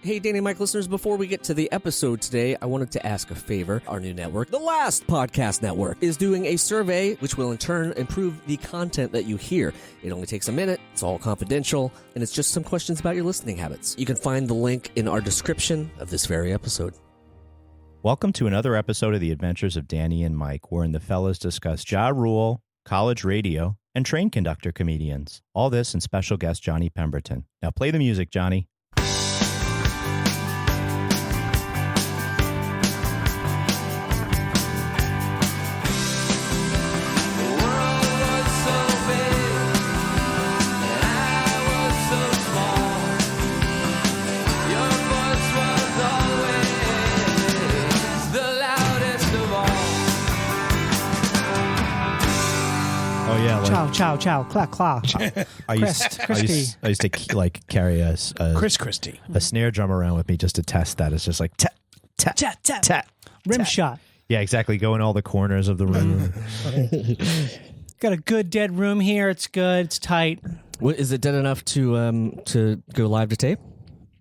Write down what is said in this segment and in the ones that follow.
Hey, Danny and Mike listeners, before we get to the episode today, I wanted to ask a favor. Our new network, the Last Podcast Network, is doing a survey which will in turn improve the content that you hear. It only takes a minute, it's all confidential, and it's just some questions about your listening habits. You can find the link in our description of this very episode. Welcome to another episode of The Adventures of Danny and Mike, wherein the fellas discuss Ja Rule, college radio, and train conductor comedians. All this and special guest Johnny Pemberton. Now play the music, Johnny. Chow, clack, clack. I used to like carry a snare drum around with me just to test that. It's just like tat, tat, Tat, tat. tat. Rim tat. shot. Yeah, exactly. Go in all the corners of the room. Got a good dead room here. It's good. It's tight. What, is it dead enough to go live to tape?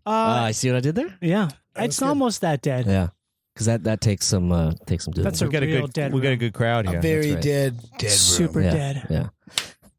I see what I did there? Yeah. It's almost that dead. Yeah. Because that takes some doing. That's a real dead room. We got a good crowd here. A very right. dead room. Super dead. Yeah.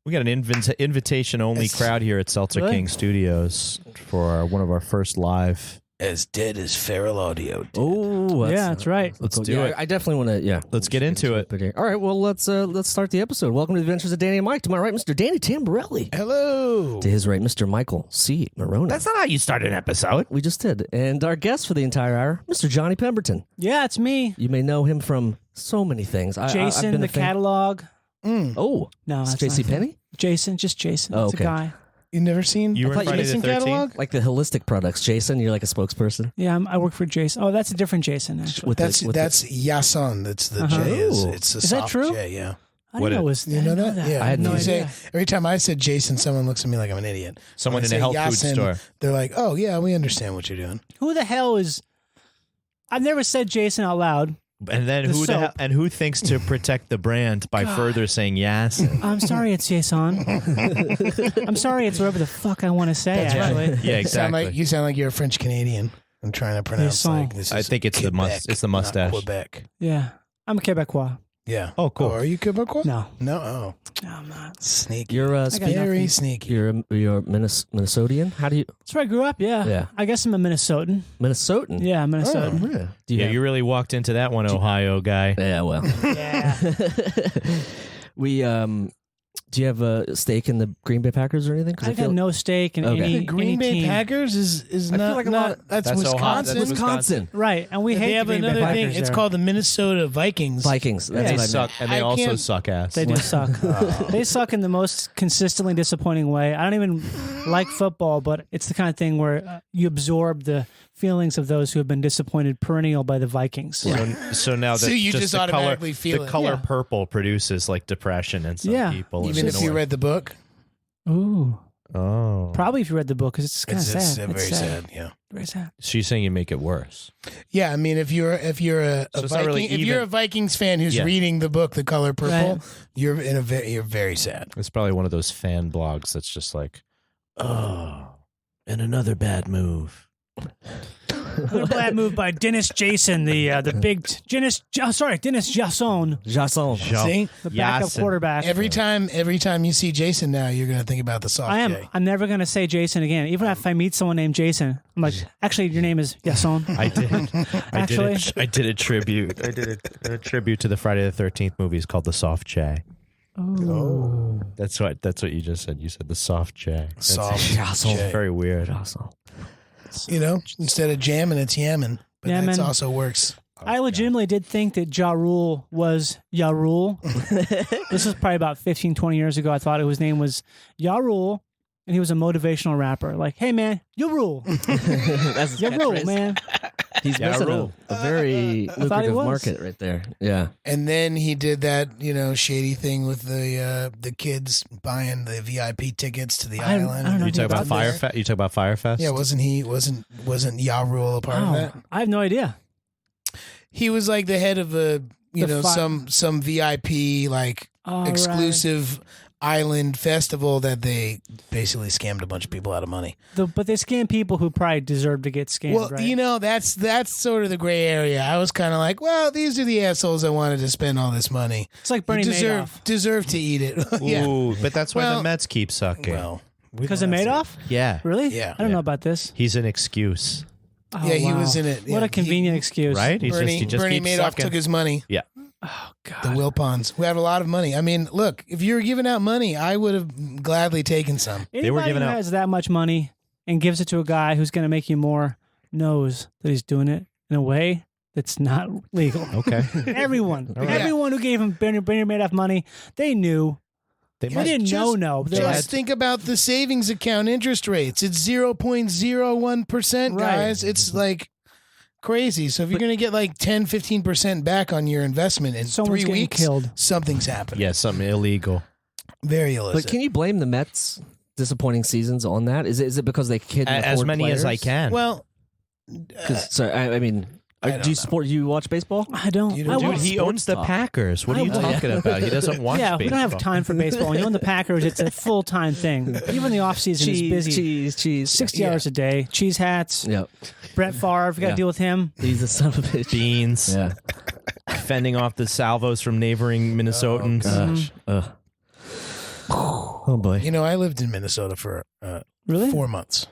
We got an invitation-only crowd here at Seltzer Really? King Studios for one of our first live. As dead as feral audio. Oh, That's right. Let's do it. I definitely want to, Let's get into it. All right, well, let's start the episode. Welcome to the Adventures of Danny and Mike. To my right, Mr. Danny Tamborelli. Hello. To his right, Mr. Michael C. Moroni. That's not how you start an episode. We just did. And our guest for the entire hour, Mr. Johnny Pemberton. Yeah, it's me. You may know him from so many things. I've Jason, been the a fan. catalog. Oh, No, it's that's J.C. not him. Penney? Jason, just Jason. Oh, It's a okay. guy. You never seen You were in thought you Friday the Jason 13th? catalog? like the holistic products. Jason, you're like a spokesperson. Yeah, I work for Jason. Oh, that's a different Jason, actually. With That's the- with that's Yason. That's the J. Ooh. It's a Is that soft true? J. Yeah. I What didn't know it it- was. You know that? Yeah. I had no You say- idea. every time I said Jason, someone looks at me like I'm an idiot. Someone When in I a say health food Yasin, store. They're like, "Oh yeah, we understand what you're doing." Who the hell is... I've never said Jason out loud. And then The soap. who thinks to protect the brand by further saying yes? I'm sorry, it's Jason. I'm sorry, it's whatever the fuck I want to say, That's right. actually. Yeah, You sound exactly. like you're a French Canadian. I'm trying to pronounce Yason. like this. I is think it's the Quebec, it's the not mustache. Quebec. Yeah. I'm a Quebecois. Yeah. Oh, cool. are you Quebecois? No. No. Oh, No, I'm not. sneaky. You're Very sneaky. you're Minnesotian. How do you That's where I grew up, yeah. Yeah. I guess I'm a Minnesotan. Minnesotan? Yeah, I'm Minnesotan. Oh, yeah. Do you Yeah, have- you really walked into that one, Ohio guy. Yeah, well. Yeah. we do you have a stake in the Green Bay Packers or anything? 'Cause I got no stake in Okay. any, The Green any Bay team. Packers is I feel not, like a not lot- that's That's Ohio. Wisconsin. That's Wisconsin. Right, and we They hate have the Green Bay another thing. Packers It's there. called the Minnesota Vikings. Vikings. That's And they what I suck, meant. and they I also can't- suck ass. They do suck. They suck in the most consistently disappointing way. I don't even like football, but it's the kind of thing where you absorb the feelings of those who have been disappointed perennial by the Vikings. So now So that you just the automatically feel the it. color Yeah. purple produces like depression in some Yeah. people. Even if you read the book, Ooh. oh, Probably if you read the book, because it's kind of it's sad. very It's sad. Yeah. Very sad. she's saying you make it worse. Yeah, I mean, if you're a So it's not Viking, really if you're even. a Vikings fan who's Yeah. reading the book, The Color Purple, Right. you're you're very sad. It's probably one of those fan blogs that's just like, oh, and another bad move. A bad move by Dennis Jason, the big Dennis Jason, Jason. See, the backup Yasin. quarterback. every time you see Jason now, you're gonna think about the soft I am. J. I'm never going to say Jason again. Even if I meet someone named Jason, I'm like, actually, your name is Jason. I did. Actually? I did a tribute. I did a tribute to the Friday the 13th movies called The Soft J. Oh. That's what you just said. You said the soft J. That's Soft J. very weird. Jason. You know, instead of jamming, it's yamming. But that Yamming. also works. I legitimately did think that Ja Rule was Ya Rule. This was probably about 15, 20 years ago. I thought his name was Ya Rule, and he was a motivational rapper. Like, hey, man, you rule. That's his You rule, catchphrase. man. He's Yeah, missing rule. a very thought he lucrative was. market right there. Yeah. And then he did that, shady thing with the kids buying the VIP tickets to the I island. don't know You talk about about this. Firefest. You talk about Firefest. Yeah, wasn't Ya Rule a part of that? I have no idea. He was like the head of a The some VIP like All exclusive island festival that they basically scammed a bunch of people out of money. But they scam people who probably deserve to get scammed, Well, right? that's sort of the gray area. I was kind of like, well, these are the assholes that wanted to spend all this money. It's like Bernie You Madoff. deserve to eat it. Yeah. Ooh, but that's why Well- the Mets keep sucking. Well, we Because don't of have to- Madoff? Yeah. Really? Yeah. I don't know about this. He's an excuse, Oh, Yeah, he wow. was in it. What Yeah, a convenient excuse. right? He Bernie just keeps Madoff sucking. took his money. Yeah. Oh, God. The Wilpons, who had a lot of money. I mean, look, if you were giving out money, I would have gladly taken some. Anybody were giving who out- has that much money and gives it to a guy who's going to make you more knows that he's doing it in a way that's not legal. Okay. Everyone. All right. Everyone who gave him Bernie Madoff money, they knew. They They must. didn't just- know. They're like, Just think about the savings account interest rates. It's 0.01%, Right. guys. It's like crazy. So if you're going to get like 10, 15% back on your investment in someone's 3 getting weeks, killed. something's happening. Yeah, something illegal. Very But illicit. can you blame the Mets' disappointing seasons on that? Is it because they couldn't As afford many as I players? can. Well, 'Cause- so I mean, I don't do you know. support? You watch baseball? I don't. You don't I do watch Dude, he sports owns the talk. Packers. What are you I- talking about? He doesn't watch yeah, we baseball. don't have time for baseball. When you own the Packers, it's a full-time thing. Even the off-season is busy. cheese. 60 Yeah. hours a day. Cheese hats. Yep, Brett Favre, we got to Yeah. deal with him. he's a son of a bitch. Beans, Yeah, fending off the salvos from neighboring Minnesotans. gosh. Oh boy. you know, I lived in Minnesota for Really? 4 months.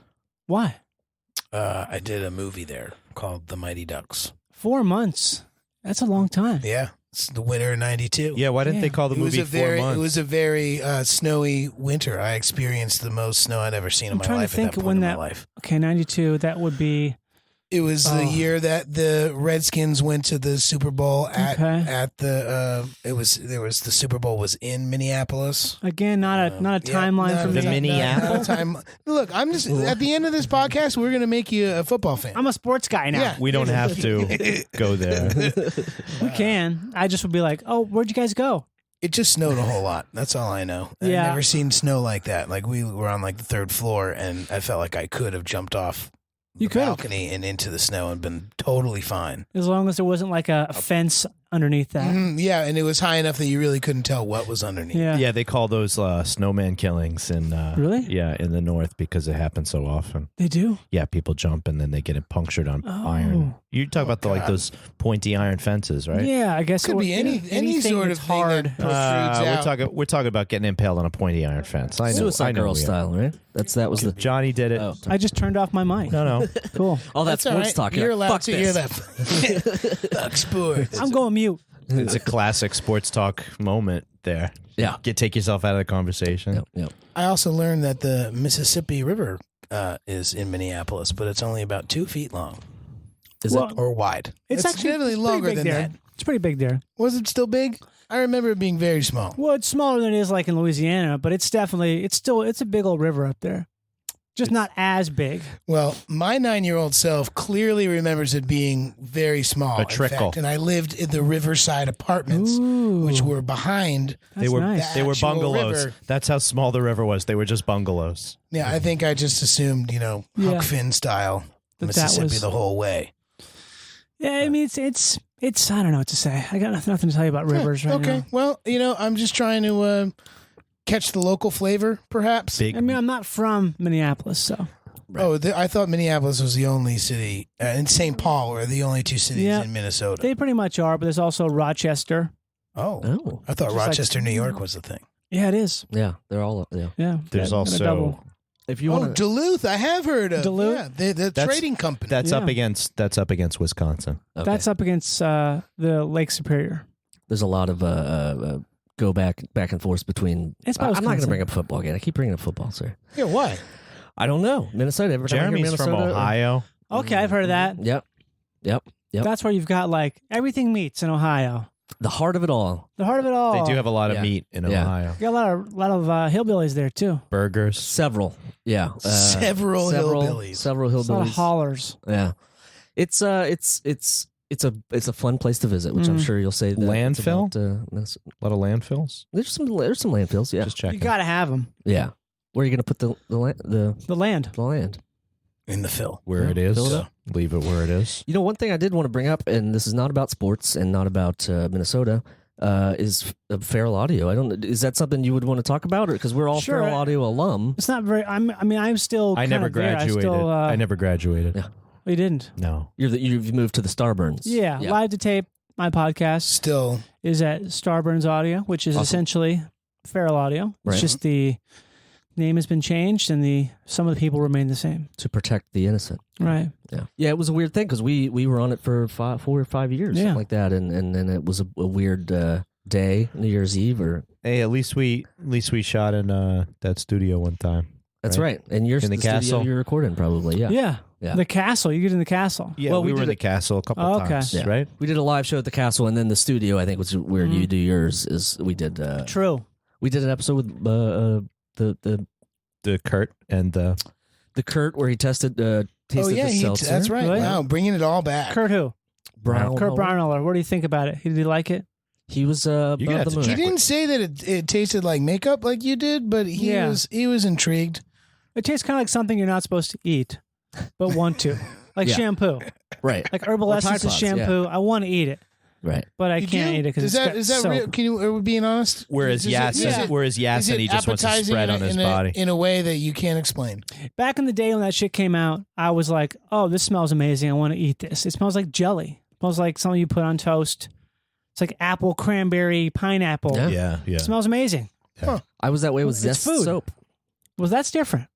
Why? I did a movie there called The Mighty Ducks. 4 months. That's a long time. Yeah. It's the winter of 92. Yeah, why didn't they Yeah. call the It was movie a 4 very, months? it was a very snowy winter. I experienced the most snow I'd ever seen in I'm my trying to life. think at that point when in that- my life. Okay, 92. That would be. It was Oh. the year that the Redskins went to the Super Bowl at Okay. the the Super Bowl was in Minneapolis. Again, not a Yeah, timeline for not me. The mini apple? not a time. Look, I'm just at the end of this podcast. We're gonna make you a football fan. I'm a sports guy now. Yeah. We don't have to go there. We can. I just would be like, oh, where'd you guys go? It just snowed a whole lot. That's all I know. Yeah. I've never seen snow like that. Like we were on like the 3rd floor, and I felt like I could have jumped off You the could have. balcony and into the snow and been totally fine. As long as there wasn't like a fence underneath that. Mhm, yeah, and it was high enough that you really couldn't tell what was underneath. Yeah. Yeah, they call those snowman killings in Really? Yeah, in the north because it happens so often. They do? Yeah, people jump and then they get it punctured on Oh. iron. You talk about God. those pointy iron fences, right? Yeah, I guess Could it be any anything sort that's of thing hard. that protrudes out. we're talking about getting impaled on a pointy iron fence. I know, Suicide I know Girl we are. style, right? That was the. Johnny did it. Oh, I just turned off my mic. No. Cool. all that That's all sports right. talk. You're like, allowed Fuck to this. hear that. Fuck sports. I'm going mute. It's a classic sports talk moment there. Yeah. Take yourself out of the conversation. Yep, yep. I also learned that the Mississippi River is in Minneapolis, but it's only about 2 feet long Is Well, it? or wide. It's actually definitely pretty longer big than there. that. It's pretty big there. Was it still big? I remember it being very small. Well, it's smaller than it is like in Louisiana, but it's definitely it's a big old river up there. Just not as big. Well, my 9-year-old self clearly remembers it being very small. A in trickle. fact, and I lived in the Riverside Apartments, Ooh, which were behind. that's They were nice. they were actual bungalows. river. That's how small the river was. They were just bungalows. Yeah, I think I just assumed, Yeah. Huck Finn style That Mississippi was- the whole way. Yeah, I mean it's I don't know what to say. I got nothing to tell you about rivers right okay, now. well, I'm just trying to catch the local flavor, perhaps. Big. I mean, I'm not from Minneapolis, so Oh, I thought Minneapolis was the only city, and St. Paul were the only 2 cities Yeah. in Minnesota. they pretty much are. But there's also Rochester. Oh, Oh, I thought Just like- Rochester, New York was the thing. Yeah, it is. yeah. They're all. Yeah. Yeah, There's got a also double. If you Oh, want to. Duluth, I have heard of. Duluth? Yeah, the That's- trading company. that's Yeah. up against Wisconsin. That's up against the Lake Superior. There's a lot of go back and forth between. It's by I'm not going to Wisconsin. bring up football again. I keep bringing up football, sir. Yeah, why? I don't know. Minnesota. Every time I hear Jeremy's Minnesota, from Ohio. Okay, I've heard of that. Yep. Yep. That's where you've got like everything meets in Ohio. The heart of it all. The heart of it all. They do have a lot of Yeah. meat in Yeah. Ohio. You got a lot of hillbillies there too. Burgers. Several. Yeah. Several hillbillies. Several There's a lot of hillbillies. hollers. Yeah. It's a fun place to visit, which I'm Mhm. sure you'll say that it's Landfill? about, Minnesota. A lot of landfills. There's some landfills. Yeah. Just You checking. got to have them. Yeah. Where are you going to put the land? The land. In the Phil. where Yeah, it is. fill it up. Leave it where it is. You know, one thing I did want to bring up, and this is not about sports and not about Minnesota. is Feral Audio. I don't. Is that something you would want to talk about, or because we're all Sure. Feral Audio alum? It's not very. I'm still. I never kinda there. graduated. I never graduated. Yeah. We didn't. No. You've moved to the Starburns. Yeah, live to tape. My podcast Still, is at Starburns Audio, which is Awesome. essentially Feral Audio. It's Right. just the name has been changed, and some of the people remain the same. To protect the innocent. Right. Yeah. It was a weird thing because we were on it for 4 or 5 years, Yeah. something like that, and then it was a weird day, New Year's Eve, or Hey, at least we shot in that studio one time. that's right. And you're In the studio castle? you're recording probably, yeah. Yeah. The castle. You get in the castle. Yeah, Well, we we were did in the it- castle a couple Oh, okay. times, Yeah. right? We did a live show at the castle, and then the studio. I think was where you do yours. Is we did True. we did an episode with The Kurt and the Kurt where he tasted the seltzer. that's right. Really? Wow, bringing it all back. Kurt who? Brown. Kurt Brownell. What do you think about it? Did he like it? He was You're gonna above have the to moon. He didn't say that it tasted like makeup like you did, but he was intrigued. It tastes kind of like something you're not supposed to eat, but want to. Like Yeah. shampoo. Right. Like herbal Or essence Tide is Pods, shampoo. I want to eat it, Right. but I Did can't you? eat it because Is that real? Can you? Are we being honest? whereas Yasin, he just wants to appetizing spread in on a- his in a- body. in a way that you can't explain. Back in the day when that shit came out, I was like, oh, this smells amazing. I want to eat this. It smells like jelly. It smells like something you put on toast. It's like apple, cranberry, pineapple. Yeah. Yeah. It smells amazing. I was that way with It's Zest food. soap. Well, that's different.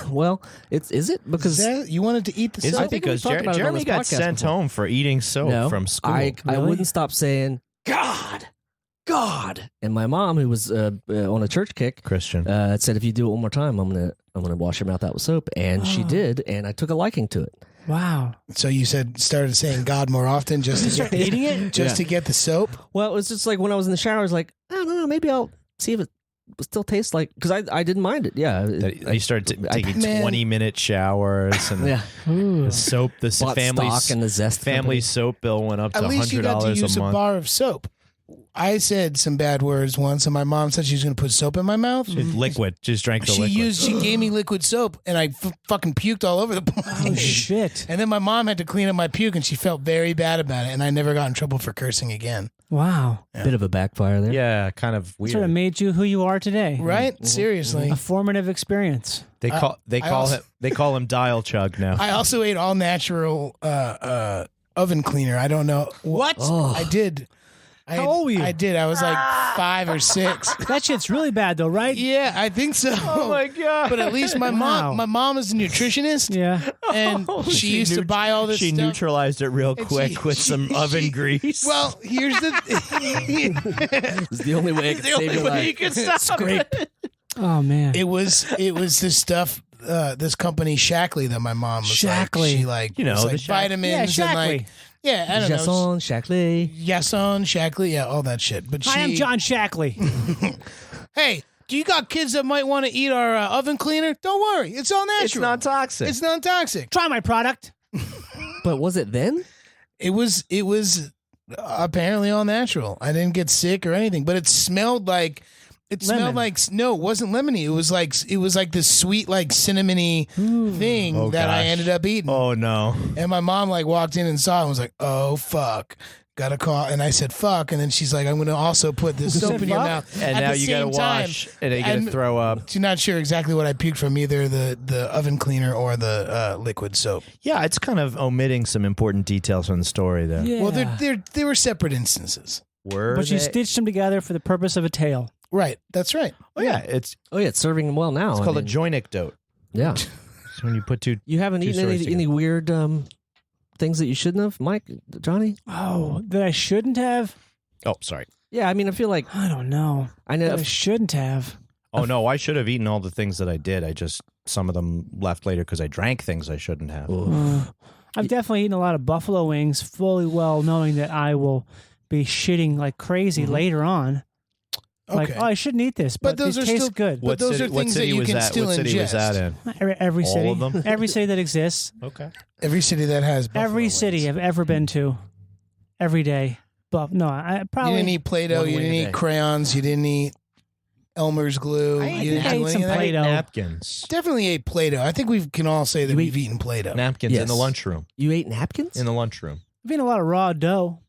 Well, is it because You wanted to eat the Is soap? it think we because talked about it on Jeremy this got podcast sent before. home for eating soap no, from school? I Really? wouldn't stop saying God, and my mom, who was on a church kick, Christian. said if you do it one more time, I'm gonna wash your mouth out with soap, and she Oh. did, and I took a liking to it. Wow. So you started saying God more often just to Start get eating it? to get the soap. Well, it was just like when I was in the shower, I was like, I don't know, maybe I'll see if it still tastes like, because I didn't mind it. Yeah, You started I- taking Man. 20-minute showers and yeah. Ooh. the soap. The Bought family stock in the Zest family company. soap bill went up to At least you got to $100 use a a month. bar of soap. I said some bad words once, and my mom said she was going to put soap in my mouth. Liquid. Just drank the She liquid. she gave me liquid soap, and I fucking puked all over the place. Oh, shit. And then my mom had to clean up my puke, and she felt very bad about it. And I never got in trouble for cursing again. Wow. Bit of a backfire there. Yeah, kind of weird. Sort of made you who you are today. Right? Seriously. A formative experience. They call also- him Dial Chug now. I also ate all natural oven cleaner. I don't know what Oh. I did. How old were you? I did. I was like 5 or 6. That shit's really bad, though, right? Yeah, I think so. Oh my god! But at least my Wow. mom is a nutritionist, Yeah. and she used to buy all this She stuff. neutralized it real And quick with some oven grease. Well, here's the It's the only way I could the save only your way life. you can stop it. Oh, man. it was this stuff. This company Shackley that my mom was Shackley. like, she like, You know, was the like Shack- vitamins Yeah, and like Shackley. yeah, I don't know. Jason, Shackley. Yason, Shackley, yeah, all that shit. But Hi, I'm she, John Shackley. hey, do you got kids that might want to eat our oven cleaner? Don't worry, it's all natural. It's not toxic. It's non-toxic. Try my product. But was it then? It was apparently all natural. I didn't get sick or anything, but it smelled like Lemon. no, it wasn't lemony. It was like this sweet like cinnamony thing Oh, that I gosh. ended up eating. Oh no! And my mom like walked in and saw it and was like, "Oh fuck." Got a call, and I said "fuck," and then she's like, "I'm going to also put this soap in your fuck? mouth." And At now the you gotta same time, wash, and then you gotta I'm- throw up. She's not sure exactly what I puked from, either the oven cleaner or the liquid soap. Yeah, it's kind of omitting some important details from the story there. Yeah. Well, they were separate instances. Were But you they- stitched them together for the purpose of a tale. Right. That's right. Oh yeah, it's Oh yeah, it's serving them well now. it's I called a mean, joinecdote. Yeah. It's when you put two. You haven't Two eaten stories any weird things that you shouldn't have, Mike, Johnny? Oh, that I shouldn't have? Oh, sorry. Yeah, I mean, I feel like I don't know. I That know. I shouldn't have. Oh no, I should have eaten all the things that I did. I just some of them left later because I drank things I shouldn't have. I've definitely eaten a lot of buffalo wings, fully well knowing that I will be shitting like crazy later on. Like, Okay. oh, I shouldn't eat this, but, those these are taste still good. But those are what things that city you was can that? still What city was that ingest. in? Every All city, of them? every city that exists, Okay. Every city that has buffalo every city wings. I've ever been to, every day. But no, I You probably didn't eat Play-Doh. One You wing didn't a eat day. crayons. You didn't eat Elmer's glue. I You didn't ate do some any of that? Play-Doh. Napkins. Definitely ate Play-Doh. I think we can all say that You we've eaten Play-Doh. Napkins in Yes. the lunchroom. You ate napkins? In the lunchroom. I've eaten a lot of raw dough.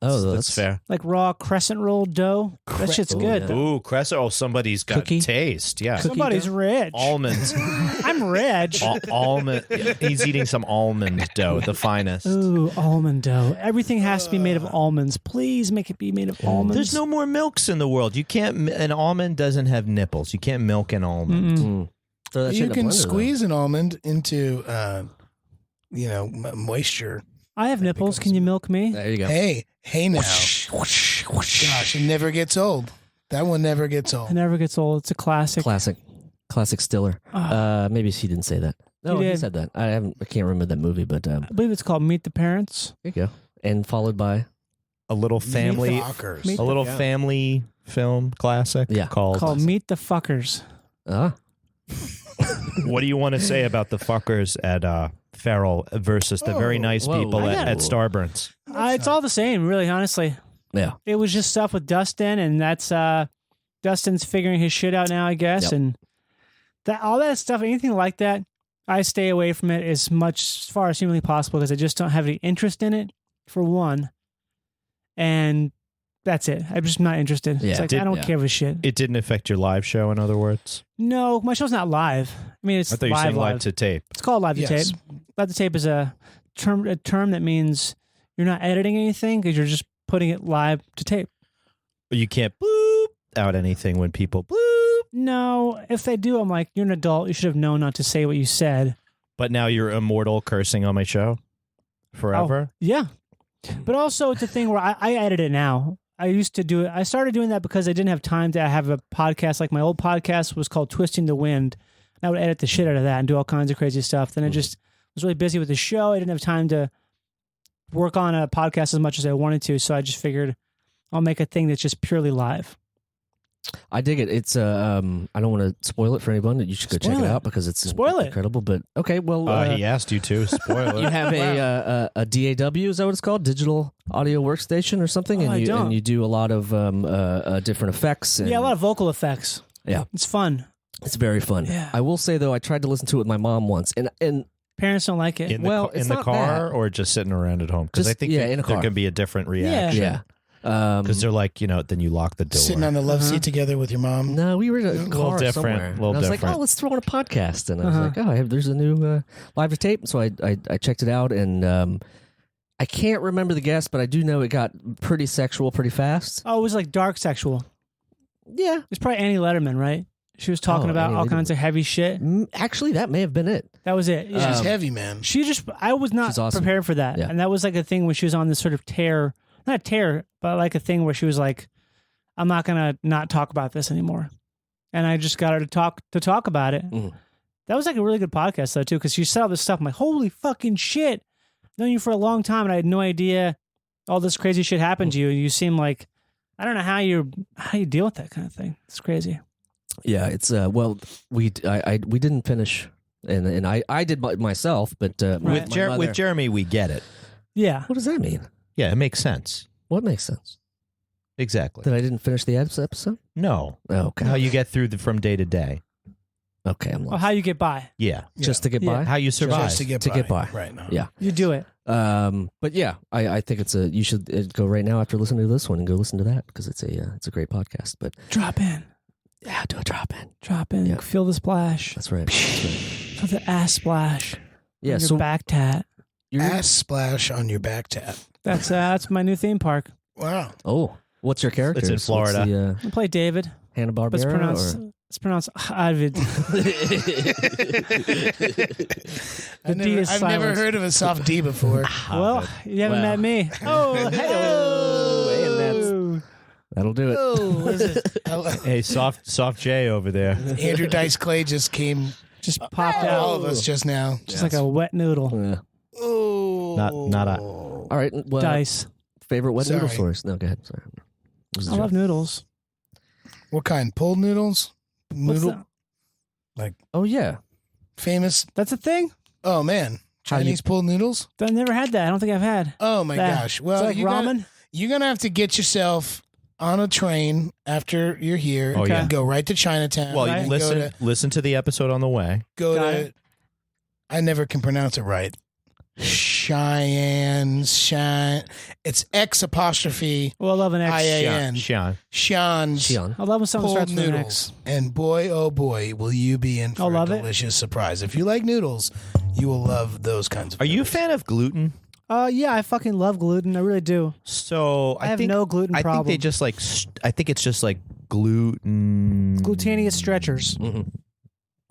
Oh, that's fair. Like raw crescent roll dough. That shit's good. yeah. though. Ooh, crescent. Oh, somebody's got Cookie? taste. Yeah. Somebody's rich. Almonds. I'm rich. Almond. He's eating some almond dough, the finest. Ooh, almond dough. Everything has to be made of almonds. Please make it be made of almonds. There's no more milks in the world. You can't. An almond doesn't have nipples. You can't milk an almond. Mm. Throw that shit You in a can blender, though. squeeze an almond into, moisture. I have nipples. Can you milk me? There you go. Hey now. Gosh, it never gets old. That one never gets It old. never gets old. It's a classic. Classic Stiller. Maybe he didn't say that. No, He he did. said that. I can't remember that movie, but there I believe it's called Meet the Parents. you go. And followed by A little family. Fuckers. Meet A little Yeah. family film classic. Yeah. Called. Meet the Fuckers. What do you want to say about the fuckers at Farrell versus the very nice whoa. people I at got- Starburns? It's all the same, really, honestly. yeah. It was just stuff with Dustin, and that's Dustin's figuring his shit out now, I guess. Yep. And all that stuff, anything like that, I stay away from it as far as humanly possible because I just don't have any interest in it, for one. And that's it. I'm just not interested. Yeah. It's like, I don't care a shit. It didn't affect your live show, in other words? No, my show's not live. I mean, it's I thought you were saying live. live to tape. It's called live to Yes. tape. Live to tape is a term that means you're not editing anything because you're just putting it live to tape. You can't bloop out anything when people bloop. No, if they do, I'm like, you're an adult. You should have known not to say what you said. But now you're immortal cursing on my show forever? Yeah. But also, it's a thing where I edit it now. I used to do it. I started doing that because I didn't have time to have a podcast. Like my old podcast was called Twisting the Wind. And I would edit the shit out of that and do all kinds of crazy stuff. Then I just was really busy with the show. I didn't have time to work on a podcast as much as I wanted to. So I just figured I'll make a thing that's just purely live. I dig it. It's I don't want to spoil it for anyone. You should go check Spoil it it. out because it's Spoil it. incredible. But okay, well, He asked you to. Spoiler. you have a DAW. Is that what it's called? Digital Audio Workstation or something? Oh, I don't. And you do a lot of different effects. And Yeah, a lot of vocal effects. Yeah. It's fun. It's very fun. Yeah. I will say though, I tried to listen to it with my mom once, and Parents don't like it. in the, well, in it's the not car that. or just sitting around at home? Because I Just- think yeah, there in a car. can be a different reaction. yeah. Because they're like, then you lock the door. Sitting on the love seat together with your mom. No, we were in a little car different, somewhere. little And I was like, different. oh, let's throw on a podcast. And I was like, oh, there's a new live to tape. So I checked it out, and I can't remember the guest, but I do know it got pretty sexual pretty fast. Oh, it was like dark sexual. Yeah. It's probably Annie Letterman, right? She was talking Oh, about Annie all Letterman. kinds of heavy shit. Actually, that may have been it. That was it. Yeah. She's heavy, man. I was not She's awesome. prepared for that. Yeah. And that was like a thing when she was on this sort of tear, not a tear, but like a thing where she was like, I'm not going to not talk about this anymore. And I just got her to talk about it. Mhm. That was like a really good podcast though, too, because she said all this stuff. I'm like, holy fucking shit. I've known you for a long time and I had no idea all this crazy shit happened to you. You seem like, I don't know how you deal with that kind of thing. It's crazy. Yeah, it's well, we didn't finish, and I did myself, but Right. with my mother- With Jeremy, we get it. Yeah. what does that mean? Yeah, it makes sense. What makes sense? Exactly. That I didn't finish the episode? No. Oh, okay. How you get through from day to day. Okay, I'm Well, lost. how you get by. Yeah. Just to get Yeah. by? How you survive. Just to get by. Right now. Yeah. You do it. But yeah, I think you should go right now after listening to this one and go listen to that because it's a great podcast. But Drop in. yeah, do a drop in. Drop in. Yeah. Feel the splash. That's right. That's right. Feel the ass splash. Yeah. On your So back tat. you're, Ass splash on your back tap. That's my new theme park. Wow. oh, what's your character? It's in Florida. What's the, I play David, Hanna but it's Barbera. pronounced David. The D is I've never silenced. heard of a soft D before. Well, you haven't met me. Oh, hey. That'll do it. Oh, what is it? Hey, soft J over there. Andrew Dice Clay just came. Just popped All out. of us just now. Just like a wet noodle. Yeah. Oh. Not a- All right. Well, Dice. favorite wet noodle Sorry. source? No, go ahead. Sorry. This is I love noodles. What kind? Pulled noodles? What's Noodle? that? Oh yeah. Famous? That's a thing? Oh, man. How you- Chinese pulled noodles? I've never had that. I don't think I've had. Oh, my That. gosh. Is Well, it like ramen? You're going to have to get yourself on a train after you're here. Oh, yeah. And go right to Chinatown. Well, Right. you And listen to the episode on the way. Go Got to it. I never can pronounce it right. Cheyenne. It's X apostrophe Well, I love an X. IAN. Sean's Xi'an. I love when something pulled starts with an noodles. X. And boy, oh boy, will you be in for a love it. delicious surprise. If you like noodles, you will love those kinds of Are you a noodles. fan of gluten? Yeah, I fucking love gluten. I really do. So I have think, no gluten I problem. think they just like. I think it's just like gluten. Glutaneous stretchers.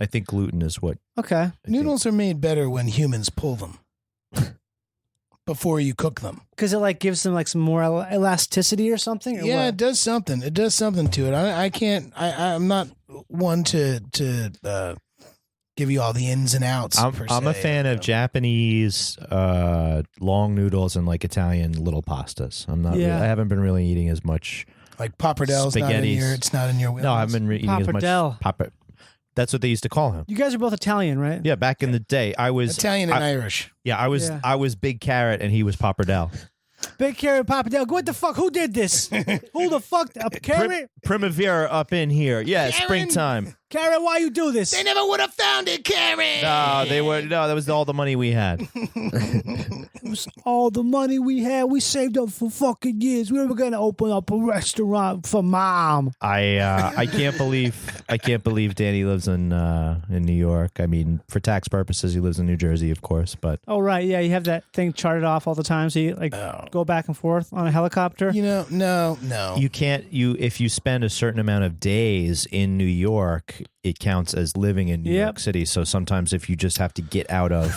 I think gluten is what. Okay. I think. Noodles are made better when humans pull them before you cook them. Because it like gives them like some more elasticity or something. Or Yeah, what? it does something. It does something to it. I can't. I'm not one to give you all the ins and outs. I'm a se. fan of Japanese long noodles and like Italian little pastas. I'm not. Yeah. Really, I haven't been really eating as much. Like pappardell's not in Spaghettis. your. It's not in your wheelhouse. No, I haven't been eating as much. Pappardelle. That's what they used to call him. You guys are both Italian, right? Yeah, back in the day, I was Italian and Irish. Yeah, Yeah. I was Big Carrot and he was Pappardelle. Big Carrot Pappardelle. What the fuck? Who did this? Who the fuck? Carrot? Primavera up in here. Yeah, Karen! springtime. Carrot, why you do this? They never would have found it, Karen. That was all the money we had. All the money we had, we saved up for fucking years. We were gonna open up a restaurant for mom. I can't believe Danny lives in New York. I mean, for tax purposes, he lives in New Jersey, of course. But Oh right, yeah, you have that thing charted off all the time, so you like go back and forth on a helicopter. You know, no. you can't. If you spend a certain amount of days in New York, it counts as living in New York City. So sometimes if you just have to get out of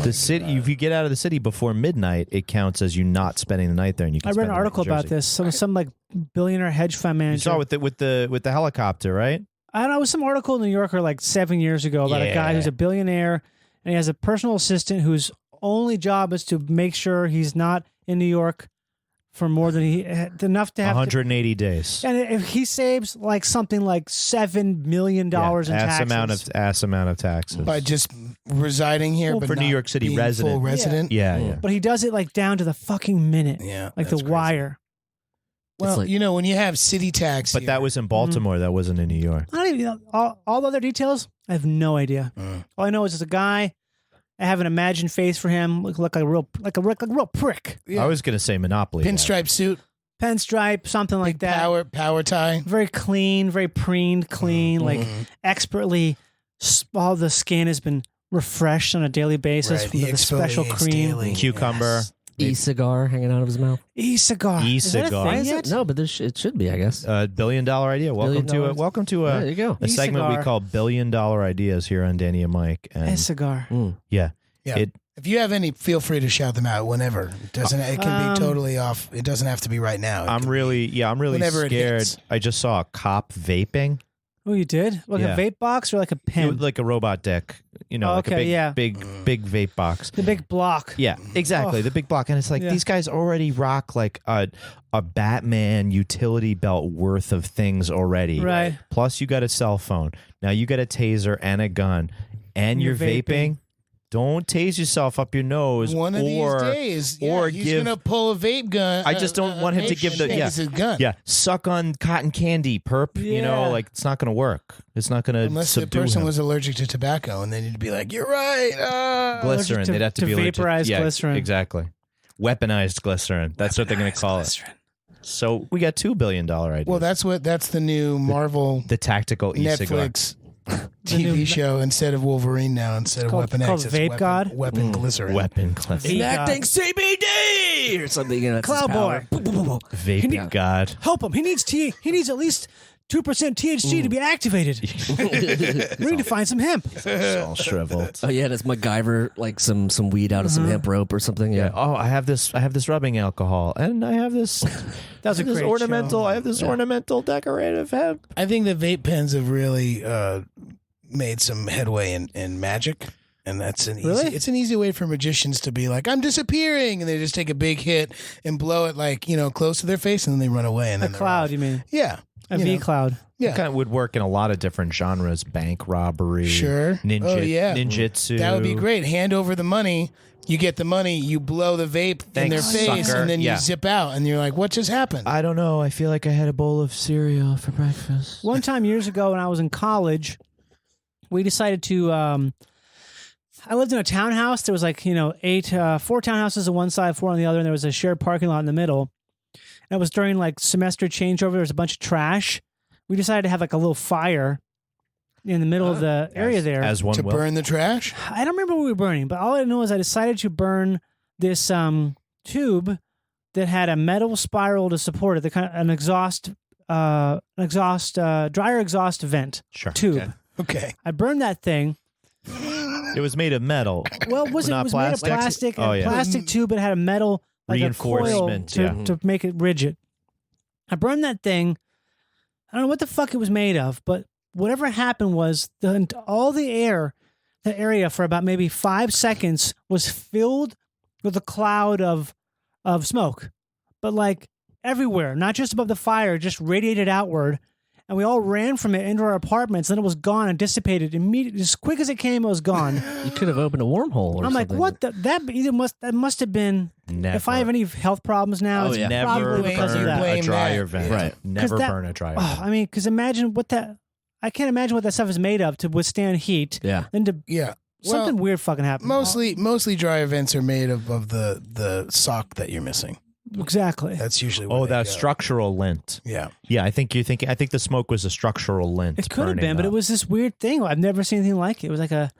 the city, if you get out of the city before midnight, it counts as you not spending the night there. And you can I read spend an the night in article about Jersey. this. Some like billionaire hedge fund manager. You saw with the helicopter, right? I don't know, it was some article in the New Yorker like 7 years ago about a guy Yeah. who's a billionaire and he has a personal assistant whose only job is to make sure he's not in New York for more than enough to have 180 days. and if he saves like something like $7 million in taxes. ass amount of taxes. By just residing here, Well, but for New not York City being resident. full resident. yeah. But he does it like down to the fucking minute. Yeah, Like the that's crazy. wire. Well, like- you know, when you have city tax, But that was in Baltimore. That wasn't in New York. I don't even know. All the other details, I have no idea. All I know is it's a guy. I have an imagined face for him. Look like a real prick. Yeah. I was going to say Monopoly. pinstripe suit, Pinstripe, something like that. power tie. Very clean, very preened, clean, like expertly. All the skin has been refreshed on a daily basis Right, from he the special exfoliates cream. daily. Cucumber. Yes. E-cigar hanging out of his mouth. E-cigar. Is that a E-cigar. thing Why is yet? it? No, but it should be, I guess. $1 billion idea. Welcome to $1 it. Welcome to There you go. a segment we E-cigar. call $1 billion ideas here on Danny and Mike. And E-cigar. yeah, Yeah. It- If you have any, feel free to shout them out whenever. It can be totally off. It doesn't have to be right now. It I'm can really whenever it scared. hits. I just saw a cop vaping. Oh, you did? Like Yeah. a vape box or like a pen? Like a robot dick. You know, Oh, like a okay, big, yeah. big vape box. The big block. Yeah, exactly. Oh. The big block. And it's like Yeah. these guys already rock like a Batman utility belt worth of things already. Right. Plus you got a cell phone. Now you got a taser and a gun. And you're You're vaping. vaping. Don't tase yourself up your nose. One of or, these days, or he's give. gonna pull a vape gun. I just don't want him to give the. Yeah. It's a gun. Yeah. Suck on cotton candy, perp. You know, Yeah. like it's not going to work. It's not going to Unless the subdue person him. was allergic to tobacco, and they need to be like, "You're right." Glycerin. Allergic to- They'd have to, to be allergic. vaporize Yeah, glycerin. Exactly. Weaponized glycerin. That's what they're going to call it. So we got $2 billion ideas. Well, that's the new Marvel the tactical e-cigar. Netflix TV show instead of Wolverine now. Instead of called- Weapon it's X, called it's Vape Weapon, God? Weapon Glycerin. Weapon glycerin. Enacting CBD or something. You know, that's his Cloud power. Vape god. Help him. He needs at least 2% THC to be activated. We need to find some hemp. It's all shriveled. Oh yeah, that's MacGyver, like some weed out of some hemp rope or something. Yeah. Oh, I have this rubbing alcohol, and I have this. That was a this great ornamental. show. I have this ornamental decorative hemp. I think the vape pens have really made some headway in magic. And that's an easy. Really? It's an easy way for magicians to be like, "I'm disappearing," and they just take a big hit and blow it like close to their face, and then they run away. And A then they're cloud, off. you mean? Yeah, A you V know. cloud. Yeah, It kind of would work in a lot of different genres: bank robbery, Sure. Oh, yeah. ninjutsu. that would be great. Hand over the money. You get the money. You blow the vape in their Thanks, face, sucker. and then Yeah. you zip out, and you're like, "What just happened?" I don't know. I feel like I had a bowl of cereal for breakfast. One time years ago when I was in college, we decided to I lived in a townhouse. There was like, 4 townhouses on one side, 4 on the other, and there was a shared parking lot in the middle. And it was during like semester changeover. There was a bunch of trash. We decided to have like a little fire in the middle of the area there. As one To will. burn the trash? I don't remember what we were burning, but all I know is I decided to burn this tube that had a metal spiral to support it, the kind of an exhaust, dryer exhaust vent Sure. tube. Okay. I burned that thing. It was made of metal. Well, it was Not made of plastic? plastic. Oh, yeah. Plastic tube. It had a metal like a coil Reinforcement, to make it rigid. I burned that thing. I don't know what the fuck it was made of, but whatever happened was all the air, the area for about maybe 5 seconds was filled with a cloud of smoke, but like everywhere, not just above the fire, just radiated outward. And we all ran from it into our apartments. Then it was gone and dissipated immediately. As quick as it came, it was gone. You could have opened a wormhole or I'm like, something. what? That must have been. Never. If I have any health problems now, it's Never probably because of burn that. a Blame dryer that. vent. Right. Never 'Cause that- burn a dryer Oh, vent. I mean, because imagine what that. I can't imagine what that stuff is made of to withstand heat. Yeah. Then to Yeah. something weird fucking happened. Mostly dryer vents are made of the sock that you're missing. Exactly. That's usually where Oh, they that go. structural lint. Yeah. Yeah, I think the smoke was a structural lint. It could have burning been, but up. it was this weird thing. I've never seen anything like it. It was like a